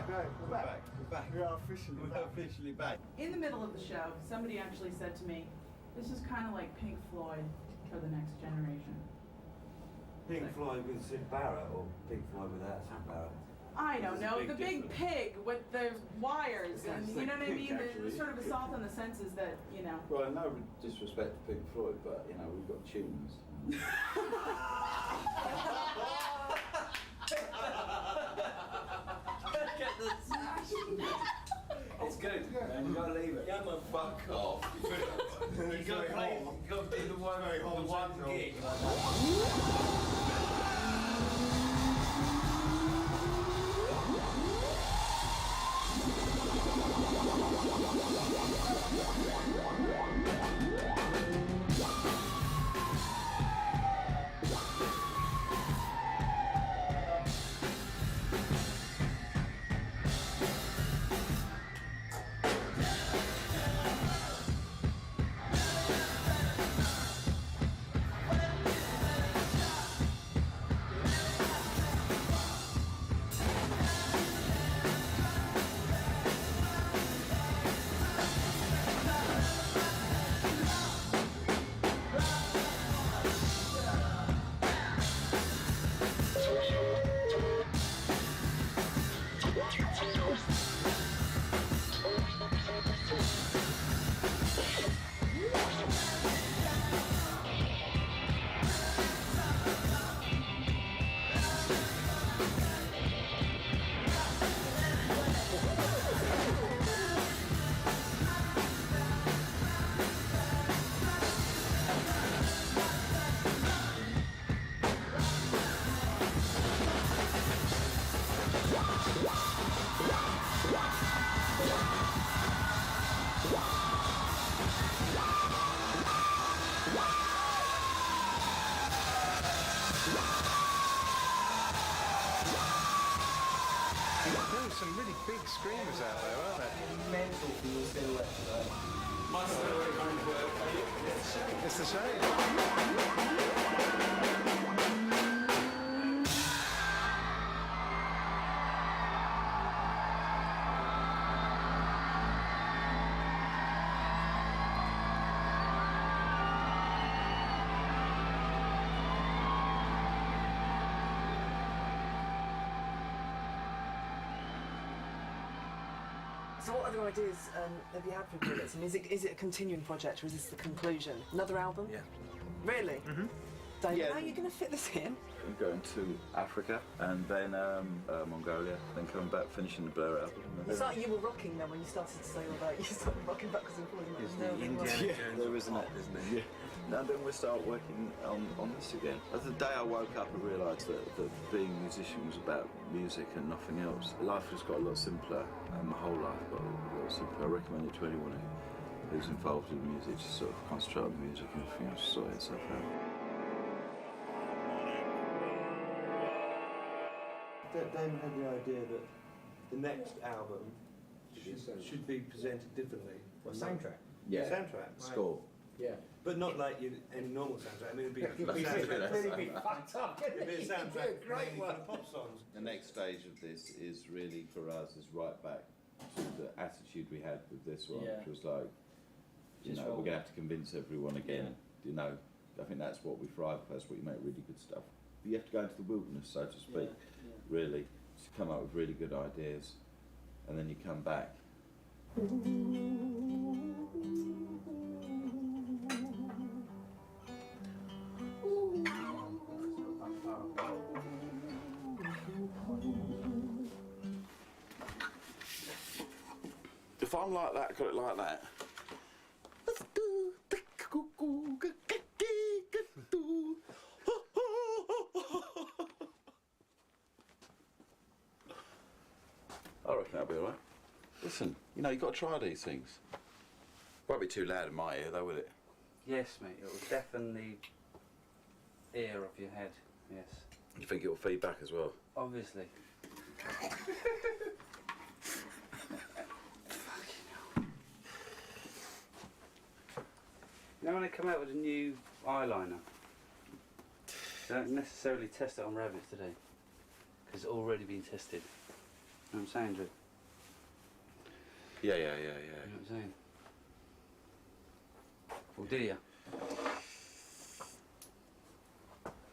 We're back. We're back. We are officially back. In the middle of the show, somebody actually said to me, this is kind of like Pink Floyd for the next generation. Pink Floyd with Sid Barrett or Pink Floyd without Sid Barrett? I don't know, the big difference. pig with the wires, Yeah, and it's you know like what I pig, mean? actually. The sort of assault on the senses that, you know. Well, no disrespect to Pink Floyd, but you know we've got tunes. It's good, man. You gotta leave it. Yeah, man, fuck off. You gotta play. You gotta do the one gig. There were some really big screamers out there, weren't there? Mental for your silhouette today. My silhouette won't work. It's a shame. So what other ideas have you had for Gorillaz? And is it a continuing project or is this the conclusion? Another album? Yeah. Really? Mm-hmm. David, Yeah. how are you going to fit this in? We're going to Africa and then Mongolia, then coming back, finishing the Blur album. It's like you were rocking then when you started to say all that. You started rocking backwards and forwards. Is No, the no, Indiana no. Jones there isn't it? Yeah. Now then we start working on this again. As the day I woke up and realised that being a musician was about music and nothing else. Life has got a lot simpler, and my whole life got a lot simpler. I recommend it to anyone who's involved in music, just sort of concentrate on the music and everything else sort itself out. Damon had the idea that the next album should be presented differently. What, soundtrack? Yeah. Soundtrack. Score. Yeah. But not like any normal soundtrack. I mean, it'd be a Really soundtrack. be fucked up. It'd be a soundtrack Great mainly for one. the pop songs. The next stage of this is really for us is right back to the attitude we had with this one, Yeah. which was like, you Just know, roll we're gonna have to convince everyone again. You know, I think that's what we thrive for. That's what you make really good stuff. But you have to go into the wilderness, so to speak, really, to come up with really good ideas, and then you come back. If I'm like that, got it like that. I reckon that'll be alright. Listen, you know, you've got to try these things. Won't be too loud in my ear though, will it? Yes, mate. It will deafen the ear of your head. Yes. You think it'll feed back as well? Obviously. You know when they come out with a new eyeliner, they don't necessarily test it on rabbits today, because it's already been tested. what I'm saying, Drew? Yeah. You know what I'm saying? Or do you?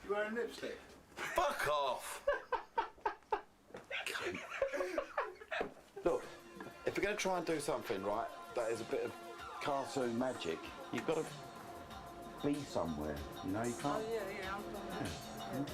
You wearing lipstick? Fuck off! Look, if we're going to try and do something, right, that is a bit of cartoon magic, you've got to be somewhere, you know, you can't... Oh, yeah, I'm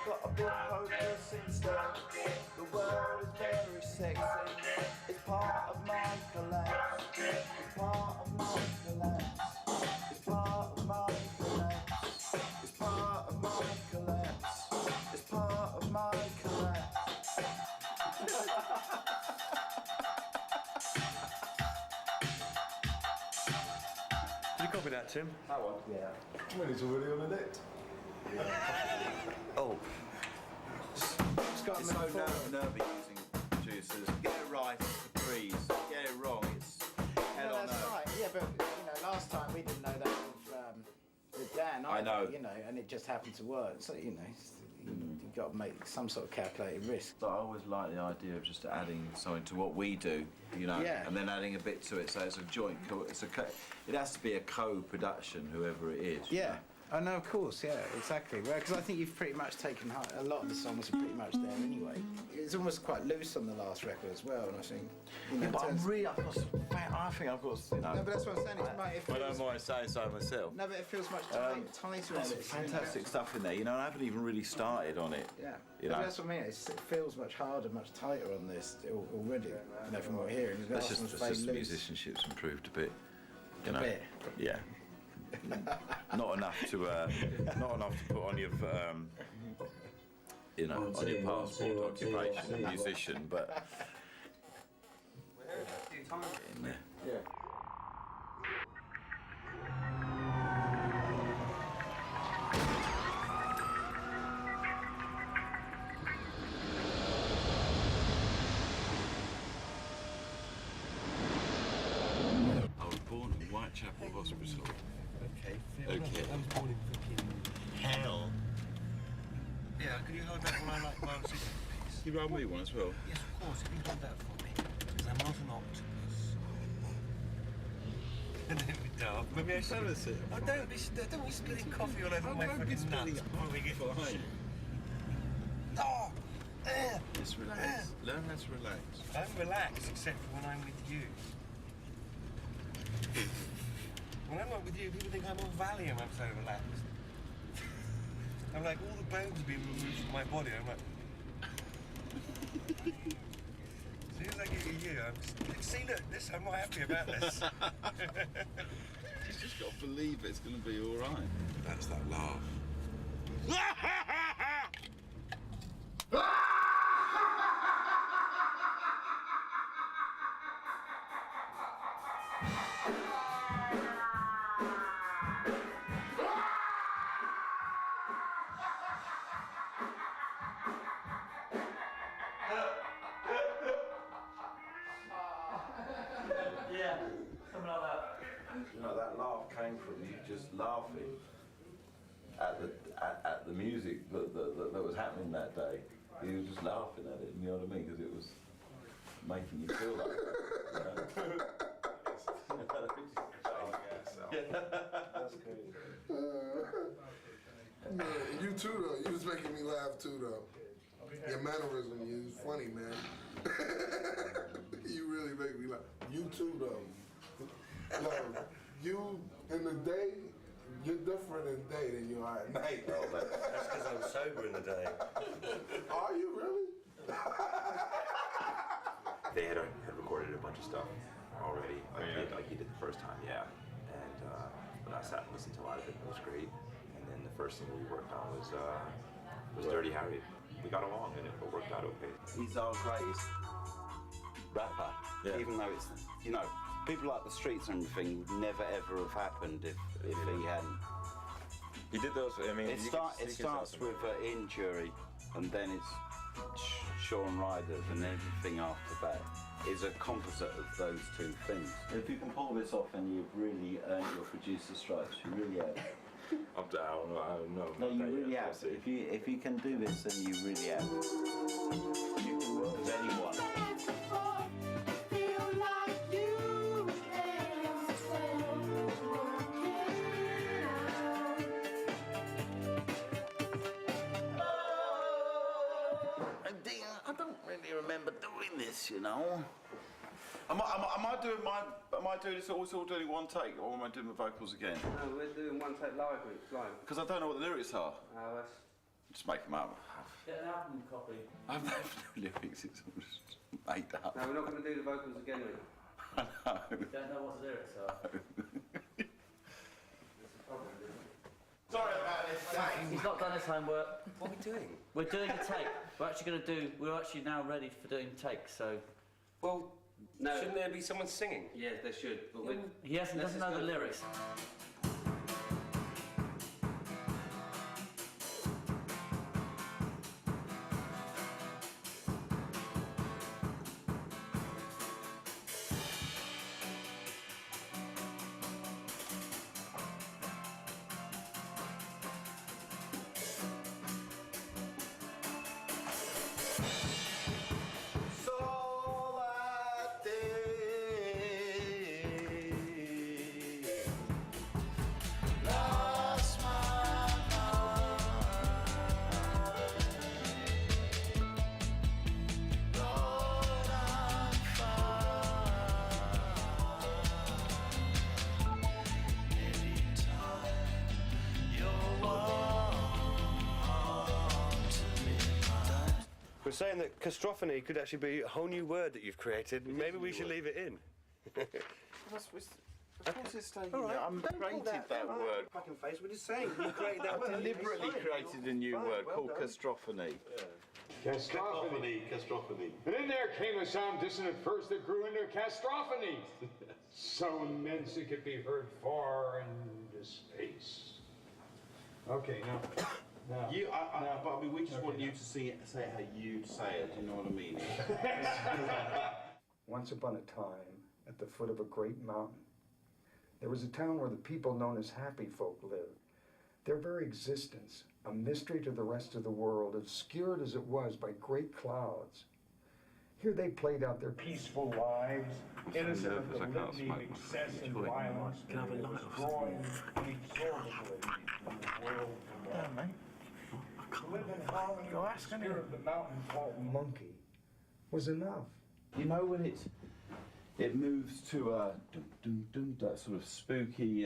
got a bit hopeless instead. The world is very sexy. It's part of my collapse. It's part of my collapse. It's part of my collapse. It's part of my collapse. It's part of my collapse. Did you copy that, Tim? That one? Yeah. Well, it's already on the net. Oh. It's so nervy using producers. Get it right, it's a breeze. Get it wrong, it's hell on that's earth. right. Yeah, but last time we didn't know that with Dan. I know. And it just happened to work. So you've got to make some sort of calculated risk. I always like the idea of just adding something to what we do, Yeah. and then adding a bit to it, so it's a joint. It has to be a co-production, whoever it is. Yeah. Oh no, of course, yeah, exactly. Well, because I think you've pretty much taken a lot of the songs are pretty much there anyway. It's almost quite loose on the last record as well, and I think. But I think I've got. No, but that's what I'm saying. I don't mind saying so myself. No, but it feels much tighter. There's some fantastic stuff in there, and I haven't even really started on it. Yeah, You but know. that's what I mean. It feels much harder, much tighter on this already. From what we're hearing. That's just the musicianship's improved a bit. A bit? Yeah. not enough to put on your on your passport occupation, musician, but in there. Yeah. I was born in Whitechapel Hospital. Okay. Okay. I was born in fucking hell. Yeah, could you hold that while I like one cigarette, please? You roll me one as well. Yes, of course. If you hold that for me, because I'm not an octopus. Don't be daft. Maybe I should. Oh, don't be spilling coffee all over my fucking nuts before we get behind. Oh, there. Just relax. Learn how to relax. I'm relaxed, except for when I'm with you. When I'm not with you, people think I'm on Valium. I'm so relaxed. I'm like, all the bones have been removed from my body. I'm like, as soon as I get with you, I'm just, see, look, this, I'm not happy about this. You just got to believe it's going to be all right. That's that laugh. Yeah, something like that. You know, that laugh came from you just laughing at the music that was happening that day. You were just laughing at it, you know what I mean? Because it was making you feel like that. That's crazy. You too, though. You was making me laugh too, though. Your mannerism, you was funny, man. You really make me laugh. You too, though. No, you in the day, You're different in the day than you are at night. Oh, that's because I'm sober in the day. Are you really? They had recorded a bunch of stuff already, like he did the first time, yeah. And but I sat and listened to a lot of it. It was great. And then the first thing we worked on was Dirty Harry. We got along and it worked out okay. He's our greatest rapper, even though it's, you know, people like the Streets and everything would never ever have happened if he hadn't. He did those. I mean, it starts with Injury, and then it's Shawn Riders, and everything after that is a composite of those two things. If you can pull this off, and you've really earned your producer stripes, you really have. I'm down. I don't know. No, you really have. If you can do this, then you really have. You can work with anyone. I don't really remember doing this, you know. Am I doing this all doing one take, or am I doing the vocals again? No, we're doing one take live. Because I don't know what the lyrics are. That's... Just make them up. Get an album copy. I've no lyrics, it's all just made up. No, we're not going to do the vocals again, are we? I know. You don't know what the lyrics are. Sorry about this. He's not done his homework. What are we doing? We're doing a take. We're actually now ready for doing takes, so... Well, no. Shouldn't there be someone singing? Yeah, there should. But he doesn't know the lyrics. We're saying that castrophony could actually be a whole new word that you've created. Maybe we should leave it in. Of course it's staying All in there. right, I'm don't created call that word. Fucking face, we're just saying you created that I word. deliberately created a new word called done. castrophony. Castrophony. Castrophony. And in there came a sound distant at first that grew into castrophony. So immense it could be heard far into space. Okay, now. But I mean, we just want you to say it how you'd say it. Do you know what I mean? Once upon a time, at the foot of a great mountain, there was a town where the people known as happy folk lived. Their very existence, a mystery to the rest of the world, obscured as it was by great clouds. Here they played out their peaceful lives, innocent of the litany of excess and violence that they were destroying inexorably from the world below. To live in harmony with the spirit of the mountain called Monkey was enough. You know when it moves to a that sort of spooky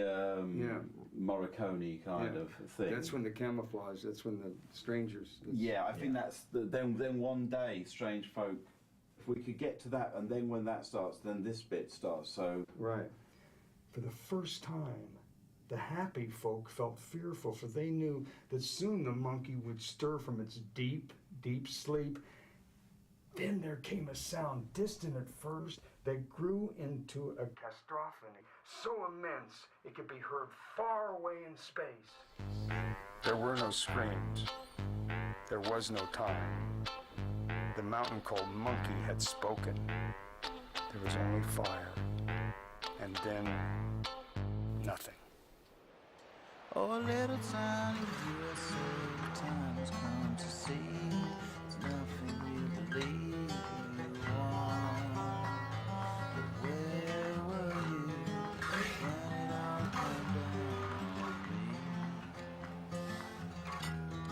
Morricone kind of thing. That's when the camouflage. That's when the strangers. Yeah, I think that's then one day, Strange Folk. If we could get to that, and then when that starts, then this bit starts. So right. For the first time, the happy folk felt fearful, for they knew that soon the monkey would stir from its deep, deep sleep. Then there came a sound, distant at first, that grew into a castrophony, so immense it could be heard far away in space. There were no screams. There was no time. The mountain called Monkey had spoken. There was only fire. And then, nothing. Oh, little tiny USA, the time has come to see there's nothing you believe you want. But where were you when it all came down to me?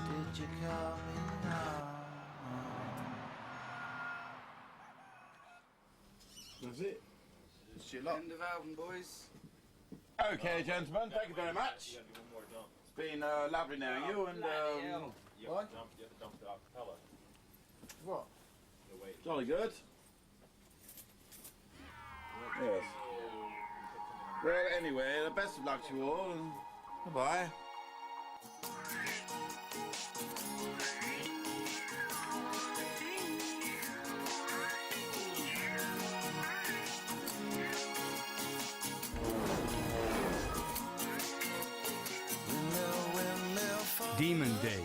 Did you call me now? That's it. It's your lot. End of album, boys. Okay, gentlemen, thank you very much. It's been lovely knowing you, and what? What? Jolly good. Yes. Well, anyway, the best of luck to you all, and goodbye. Demon Days,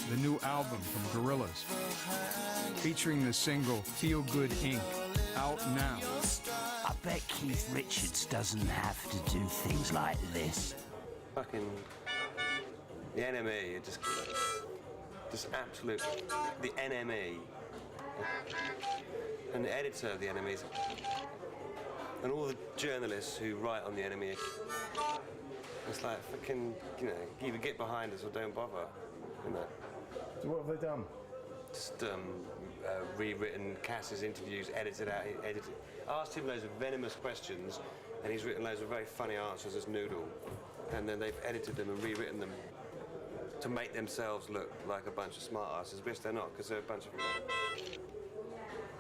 the new album from Gorillaz, featuring the single Feel Good Inc., out now. I bet Keith Richards doesn't have to do things like this. Fucking the NME, just absolute, the NME, and the editor of the NME, and all the journalists who write on the NME. It's like fucking, you know, either get behind us or don't bother, you know. So what have they done? Just rewritten Cass's interviews, edited out, asked him loads of venomous questions, and he's written loads of very funny answers as Noodle. And then they've edited them and rewritten them to make themselves look like a bunch of smart asses, which they're not, because they're a bunch of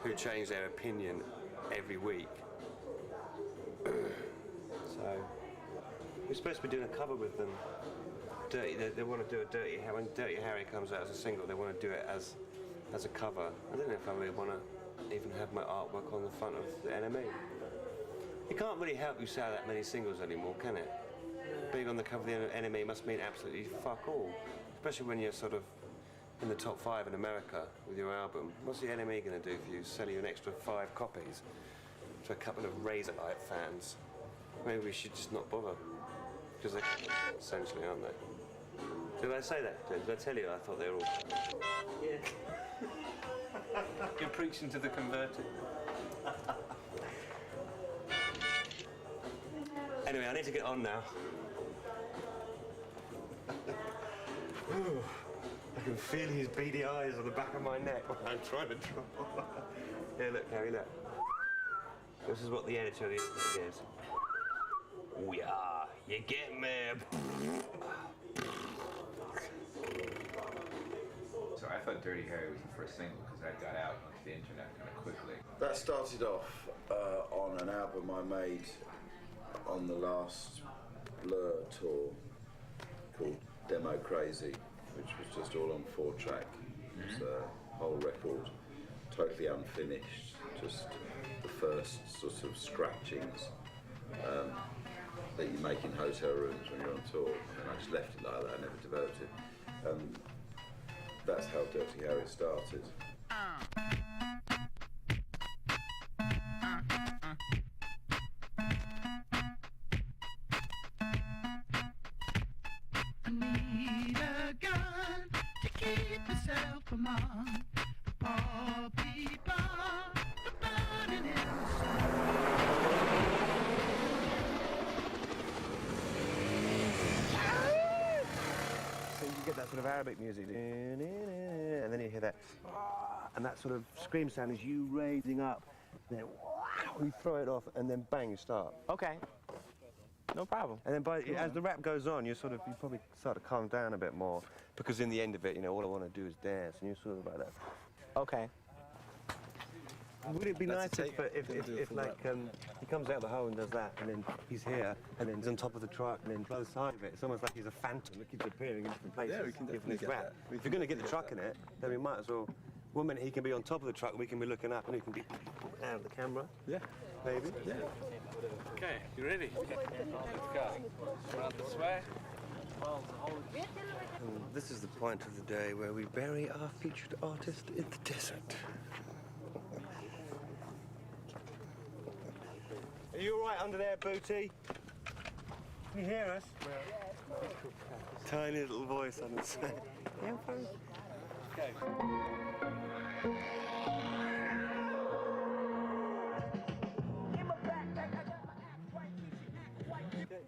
who change their opinion every week. So we're supposed to be doing a cover with them. They want to do a Dirty Harry. When Dirty Harry comes out as a single, they want to do it as a cover. I don't know if I really want to even have my artwork on the front of the NME. It can't really help you sell that many singles anymore, can it? Being on the cover of the NME must mean absolutely fuck all, especially when you're sort of in the top 5 in America with your album. What's the NME going to do for you? Sell you an extra 5 copies to a couple of Razorlight fans? Maybe we should just not bother, because they're essentially, aren't they? Did I say that, James? Did I tell you I thought they were all... Yeah. You're preaching to the converted. Anyway, I need to get on now. I can feel his beady eyes on the back of my neck when I'm trying to draw. Here, look, Harry, look. This is what the editor is. Oh yeah, you get me. So I thought Dirty Harry was the first single because that got out onto the internet kind of quickly. That started off on an album I made on the last Blur tour called Demo Crazy, which was just all on 4-track. It's a whole record, totally unfinished, just the first sort of scratchings that you make in hotel rooms when you're on tour. And I just left it like that, I never developed it. That's how Dirty Harry started. I need a gun to keep myself among poor people burning in the sun. So you get that sort of Arabic music, and then you hear that, and that sort of scream sound is you raising up, then you throw it off, and then bang, you start. Okay. No problem. And then as the rap goes on, you probably start to calm down a bit more, because in the end of it, you know, all I want to do is dance, and you're sort of like that. Okay. Would it be nice if like, he comes out the hole and does that, and then he's here, and then he's on top of the truck, and then the other side of it, it's almost like he's a phantom that keeps appearing in different places. Yeah, we can definitely get that. If you're going to get the truck in it, then we might as well. One minute he can be on top of the truck, and we can be looking up, and he can be out of the camera. Yeah. Maybe. Yeah. Okay, you ready? Let's go. Around this way. And this is the point of the day where we bury our featured artist in the desert. Are you all right under there, Booty? Can you hear us? Tiny little voice on the side. Yeah, fine. Okay.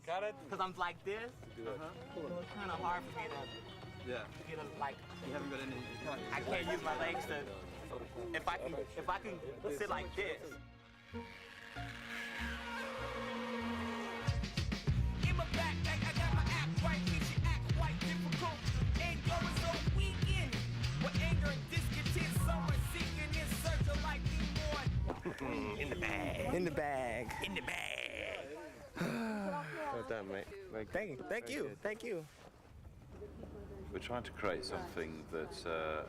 Got it? Because I'm like this. So it's kind of hard for me to get a, like. You haven't got any. I can't use my legs to. If I can sit like this. bag. In the bag. In the bag. Well done, mate. Thank you. We're trying to create something that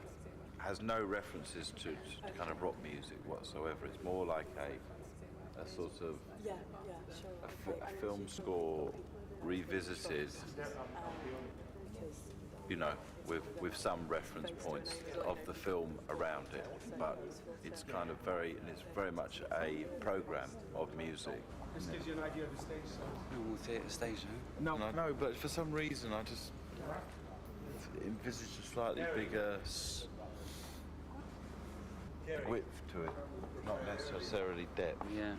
has no references to kind of rock music whatsoever. It's more like a sort of a film score revisited, you know, with some reference points of the film around it, but it's kind of it's very much a program of music. This gives you an idea of the stage size. Normal theatre stage, no? No, but for some reason I just envisaged a slightly bigger width to it, not necessarily depth. Yeah.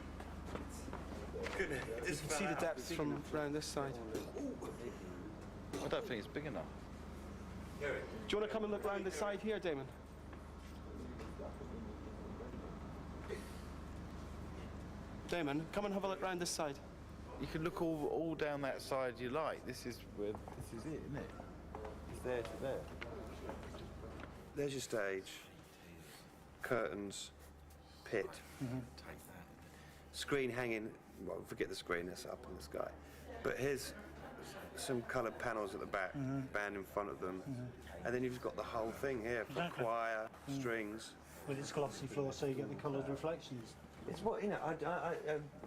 You can see the depths from around this side. I don't think it's big enough. Do you want to come and look around this side here, Damon? Damon, come and have a look around this side. You can look all down that side you like. This is it, isn't it? It's there to there. There's your stage. Curtains. Pit. Take that. Screen hanging. Well, forget the screen. That's up in the sky. But here's some coloured panels at the back, band in front of them, and then you've got the whole thing here for choir, strings. With its glossy floor, so you get the coloured reflections. It's what you know.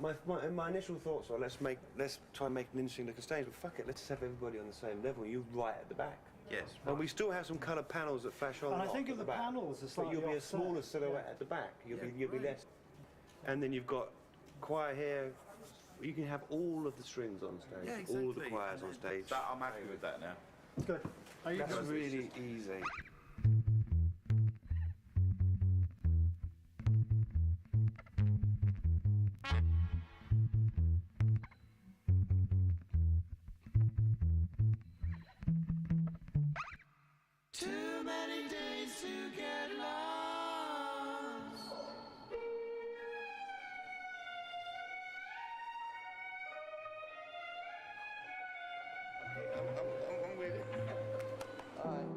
My initial thoughts were let's try and make an interesting looking stage, but fuck it, let's have everybody on the same level. You right at the back. Yes. And we still have some coloured panels that flash on. And I off think at of the back, panels as but slightly you'll be a offset. smaller silhouette at the back. You'll be less. And then you've got choir here. You can have all of the strings on stage. Yeah, exactly. All the choirs on stage. I'm happy with that now. Good. That's really easy. Too many days to get lost. I'm with it. All right.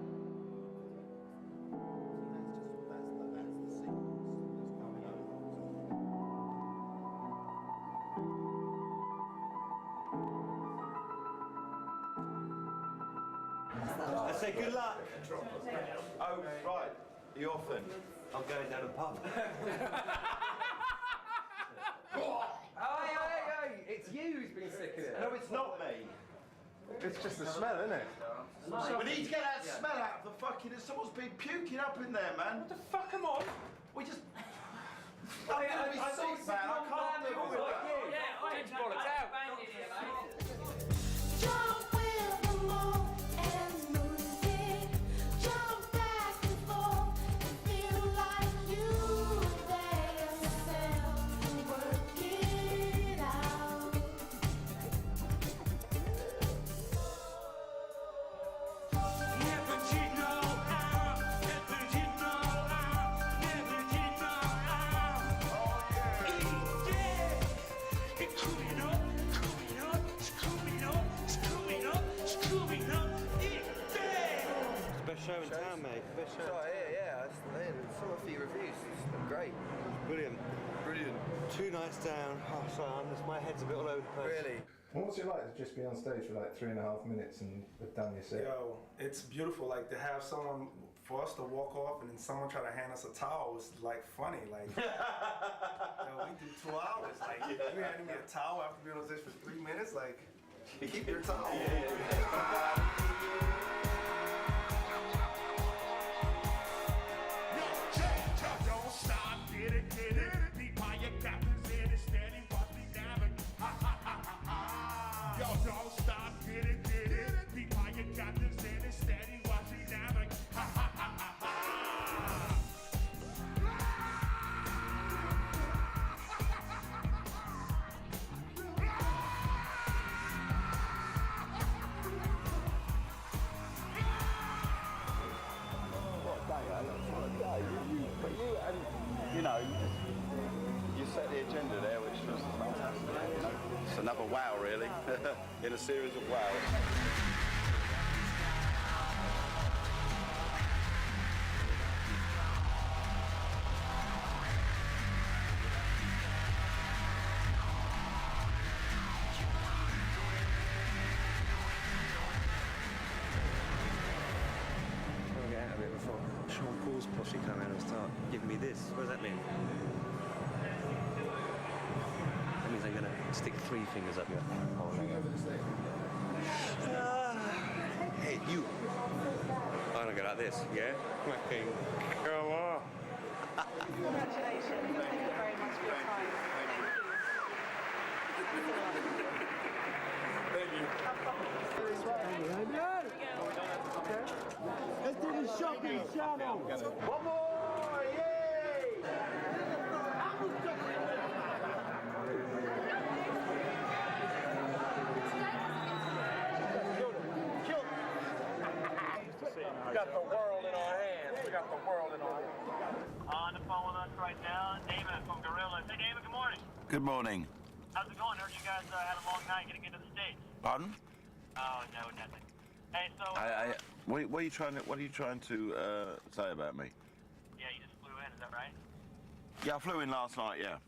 I say good luck. Oh, right. You off then? I'm going down the pub. Hey, it's you who's been sick of it. No, it's not me. It's just the smell, isn't it? We need to get that smell out of the fucking... Someone's been puking up in there, man. What the fuck, come on. We just... I'm gonna be sick, man. I can't deal with that. Yeah, I ain't bollocks out. Jump with the moon and move it. Jump back and forth and feel like you there yourself. Work it out. Never cheat no out. Never cheat no out. Never cheat no out. Yeah. It's coming up, coming up, it's coming up, it's coming up, it's coming up. Best show in town, mate. Best show. Yeah. Some of the reviews. It's great. Brilliant. Brilliant. 2 nights down. Oh, sorry, my head's a bit all over the place. Really? What's it like to just be on stage for like 3.5 minutes and have done your set? Yo, it's beautiful. Like to have someone, for us to walk off and then someone try to hand us a towel was like funny. Like, yo, we do 2 hours. Like, you handing me a towel after being on stage for 3 minutes. Like, keep your towel. Don't stop, get it. Be by your captains in it, steady, watch me navigate. Yo, don't stop, get it. Be by your captains in it, steady, watch me navigate. You know, you set the agenda there, which was fantastic. You know, it's another wow, really, in a series of wows. calls posse come around and start giving me this. What does that mean? That means I'm going to stick 3 fingers up your hole. Hey, you. I'm going to go like this, yeah? Fucking come on. Congratulations. Thank you very much for your time. Thank you. Let's do the shopping channel. One more! Yay! We got the world in our hands. We got the world in our hands. On the phone with us right now, David from Gorillaz. Hey, David, good morning. Good morning. How's it going? Heard you guys had a long night getting into the States. Pardon? Oh, no, nothing. Hey, so... What are you trying to say about me? Yeah, you just flew in, is that right? Yeah, I flew in last night, yeah. All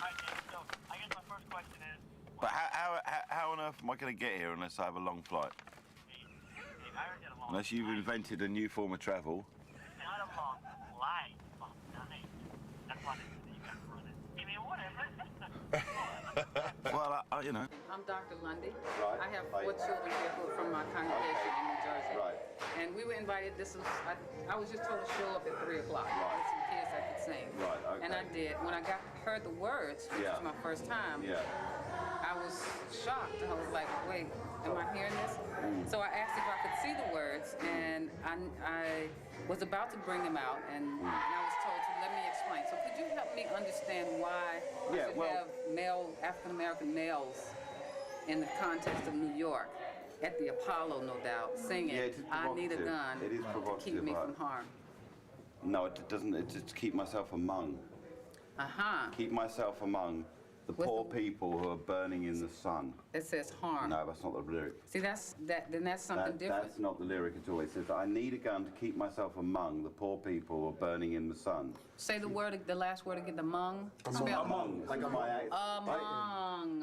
right, David, so I guess my first question is... But how on earth am I going to get here unless I have a long flight? I heard you had a long Unless you've invented a new form of travel. Not a long flight, long night. That's why you got to run it. I mean, whatever. Well, you know. I'm Dr. Lundy. Right. I have 4 children here who are from my congregation in New Jersey. Right. And we were invited. I was just told to show up at 3 o'clock with some kids that could sing. Right. Okay. And I did. When I heard the words, which was my first time, I was shocked. I was like, wait, am I hearing this? So I asked if I could see the words, and I was about to bring them out, and I was told to let me explain. So could you help me understand why I should have African American males in the context of New York, at the Apollo, no doubt, singing, I need a gun to keep me from harm? No, it doesn't. It's to keep myself among. Keep myself among the poor people who are burning in the sun. It says harm. No, that's not the lyric. See, then that's something different. That's not the lyric at all. It says, I need a gun to keep myself among the poor people who are burning in the sun. Say the word, the last word again, among. Among. Like among.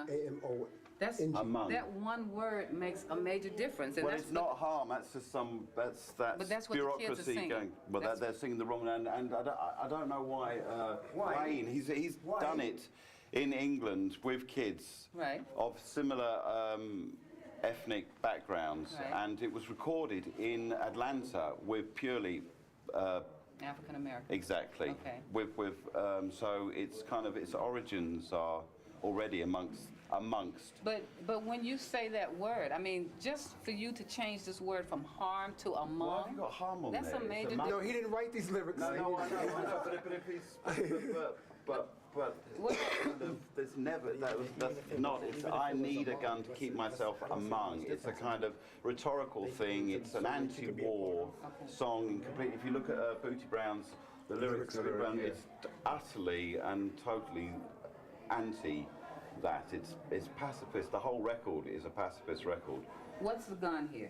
A-M-O. That's among. That one word makes a major difference. And Well, that's it's not harm. That's just that's But that's what the bureaucracy kids are singing. going. Well, they're singing the wrong, and I don't know why. Wayne, he's done it in England with kids of similar ethnic backgrounds, and it was recorded in Atlanta with purely African American. Exactly. Okay. So it's kind of its origins are already amongst. But when you say that word, I mean, just for you to change this word from harm to among. Why have you got harm on that's there? a major No, difference. he didn't write these lyrics. No, I know. But if he's, but there's never. That's not. It's I need a gun to keep myself among. It's a kind of rhetorical thing. It's an anti-war song. Completely. If you look at Booty Brown's the lyrics of Booty Brown, it's utterly and totally anti. That it's pacifist. The whole record is a pacifist record. What's the gun here?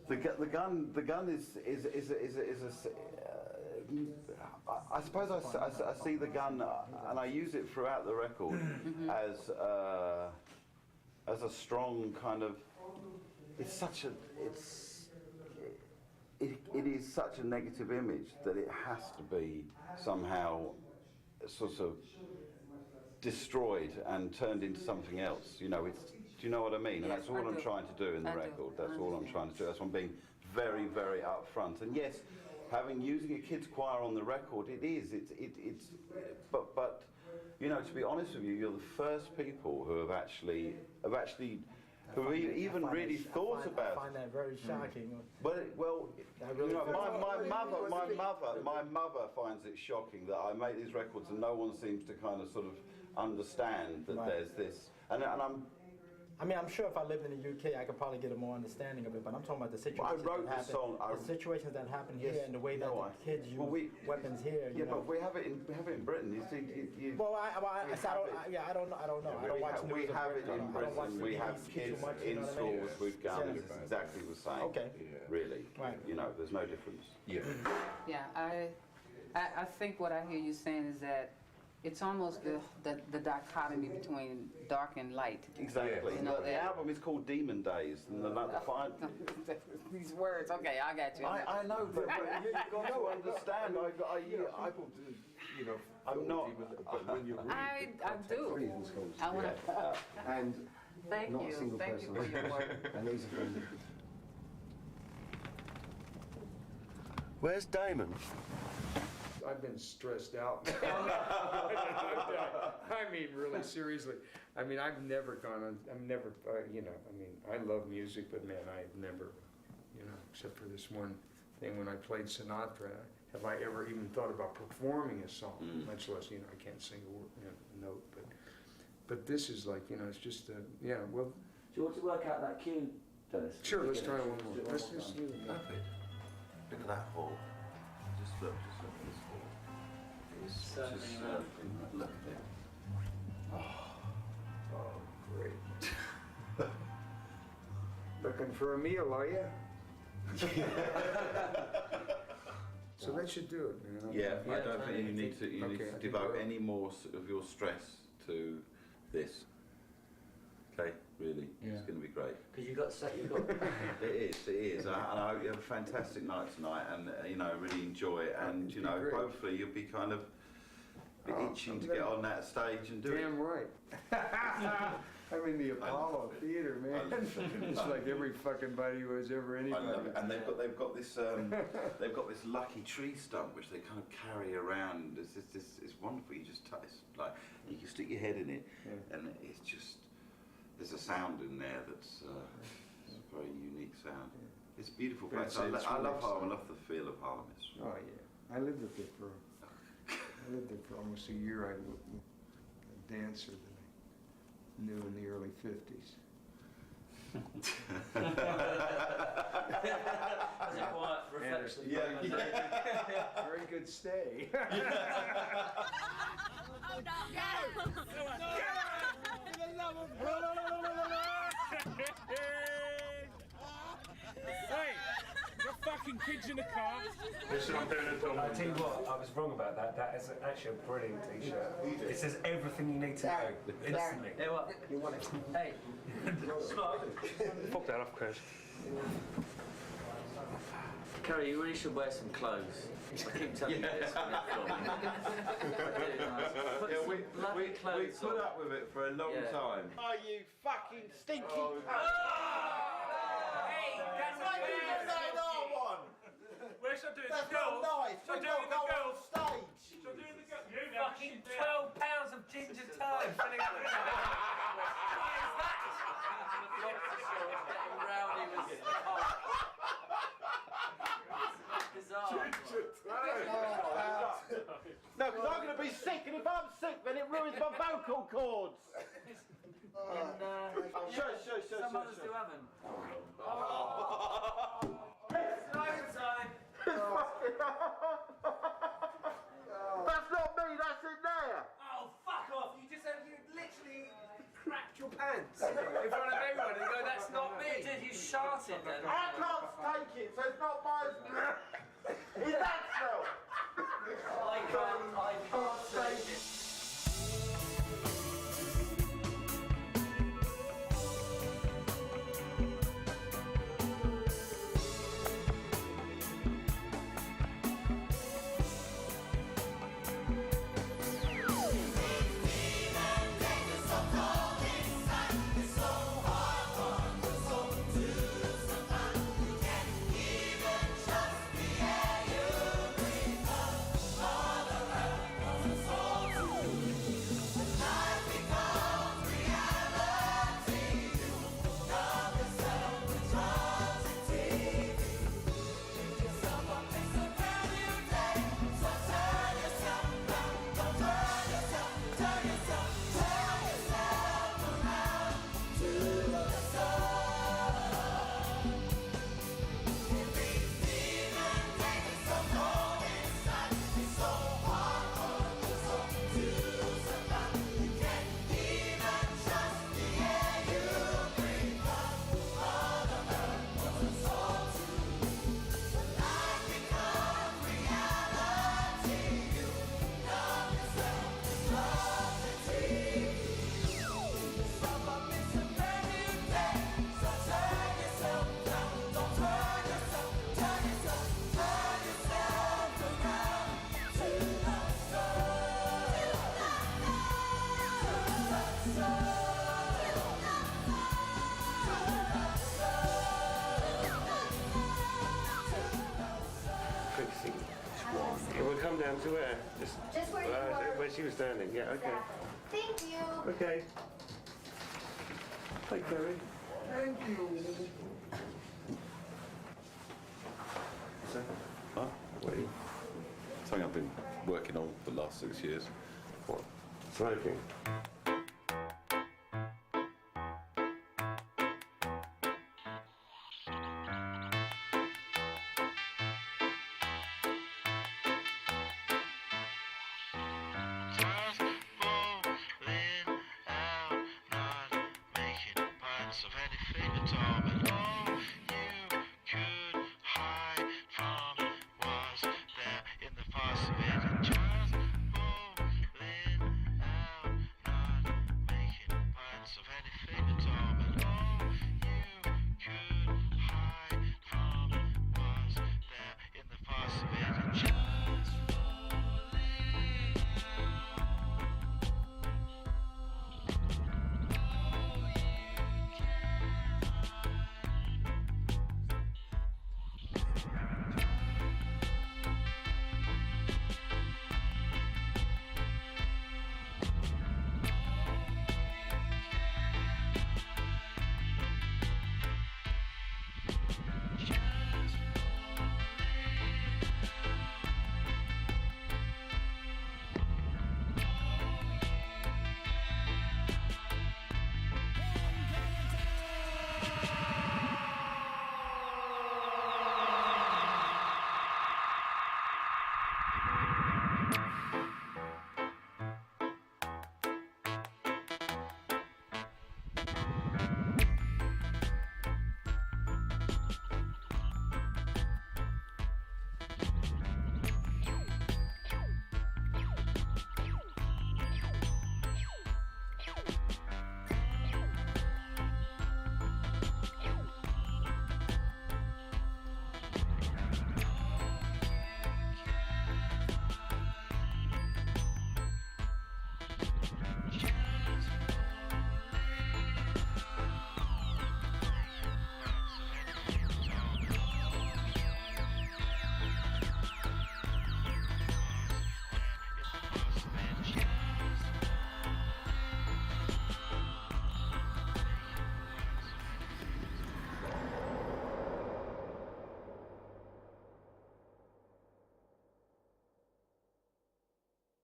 The gun is I suppose I see the gun and I use it throughout the record as a strong kind of. It is such a negative image that it has to be somehow sort of destroyed and turned into something else. You know, do you know what I mean? And that's all I'm trying to do in the record. That's all I'm trying to do. That's why I'm being very, very upfront. And yes, using a kids choir on the record, it's but you know, to be honest with you, you're the first people who have actually who even really thought about. I find that very shocking. Well, you know, my mother finds it shocking that I make these records and no one seems to kind of sort of understand that there's this, and I'm sure if I lived in the UK, I could probably get a more understanding of it. But I'm talking about the situations the situations that happen here, and the way that the kids use weapons here. Yeah, but we have it in Britain. You see, I don't know. I don't watch news. We have it in Britain. We have kids in schools with guns. It's exactly the same. Okay. Really. Right. You know, there's no difference. Yeah, I think what I hear you saying is that it's almost the dichotomy between dark and light. Exactly. You know, The album is called Demon Days, and the fire. These words, okay, I got you. I know, but you've got to understand. I'm not. I do. I want to. And Thank not you. a single Thank person. you for your work. And these are from Where's Damon? I've been stressed out. I mean, really, seriously. I mean, I've never gone on, I'm never, you know, I mean, I love music, but man, I've never, you know, except for this one thing when I played Sinatra, have I ever even thought about performing a song, much less, you know, I can't sing a, word, you know, a note, but this is like, you know, it's just, yeah, well. Do you want to work out that cue, Dennis? Sure, let's try one more. Let's just do it. Perfect. Look at that hall. Just look at this hall. Look at it. Oh, great. Looking for a meal, are you? So that should do it, man. Yeah, I don't think you need to devote any more of your stress to this. Okay, really, it's going to be great. Because you've got It is. And I hope you have a fantastic night tonight, and you know, really enjoy it. And you know, hopefully you'll be kind of itching to get on that stage and do it. Damn right. I'm in the Apollo Theater, man. It's like every fucking buddy who has ever anybody. And they've got this lucky tree stump which they kind of carry around. It's wonderful. You just touch, like you can stick your head in it, and it's just. There's a sound in there that's a very unique sound. It's a beautiful place. I love Harlem. I love the feel of Harlem. Oh yeah, I lived there for almost a year. I was a dancer that I knew in the early '50s. Quiet reflection. Very good stay. Hey, the fucking kids in the car. Listen, I'm doing it all. I tell you what, I was wrong about that. That is actually a brilliant t-shirt. It says everything you need to know instantly. Hey, what? You want it? Hey, fuck that off, Chris. Kerry, you really should wear some clothes. I keep telling you this when you're filming. We put up with it for a long time. Oh, you fucking stinky Hey, that's what you That's not one. Where should I do it? That's The girls? not nice. Should I do it with the girls? Stage. Should I do it with the girls? You fucking 12 pounds of ginger toe filling up the What is that? Getting rowdy was bizarre. No, because I'm going to be sick, and if I'm sick, then it ruins my vocal cords. Shush. Some others do have them. It's overtime. That's not me, that's in there. Oh, fuck off. You literally crapped your pants in front of everyone and go, that's not me. You did, you sharted then. I can't take it, so it's not my... Is that so? I can't take it. Even Stand to where? Just where you were. Where she was standing. Yeah. Okay. Thank you. Okay. Hi, Kerry. Thank you. Huh? What? Something I've been working on for the last 6 years. What? Smoking. Of anything at all, but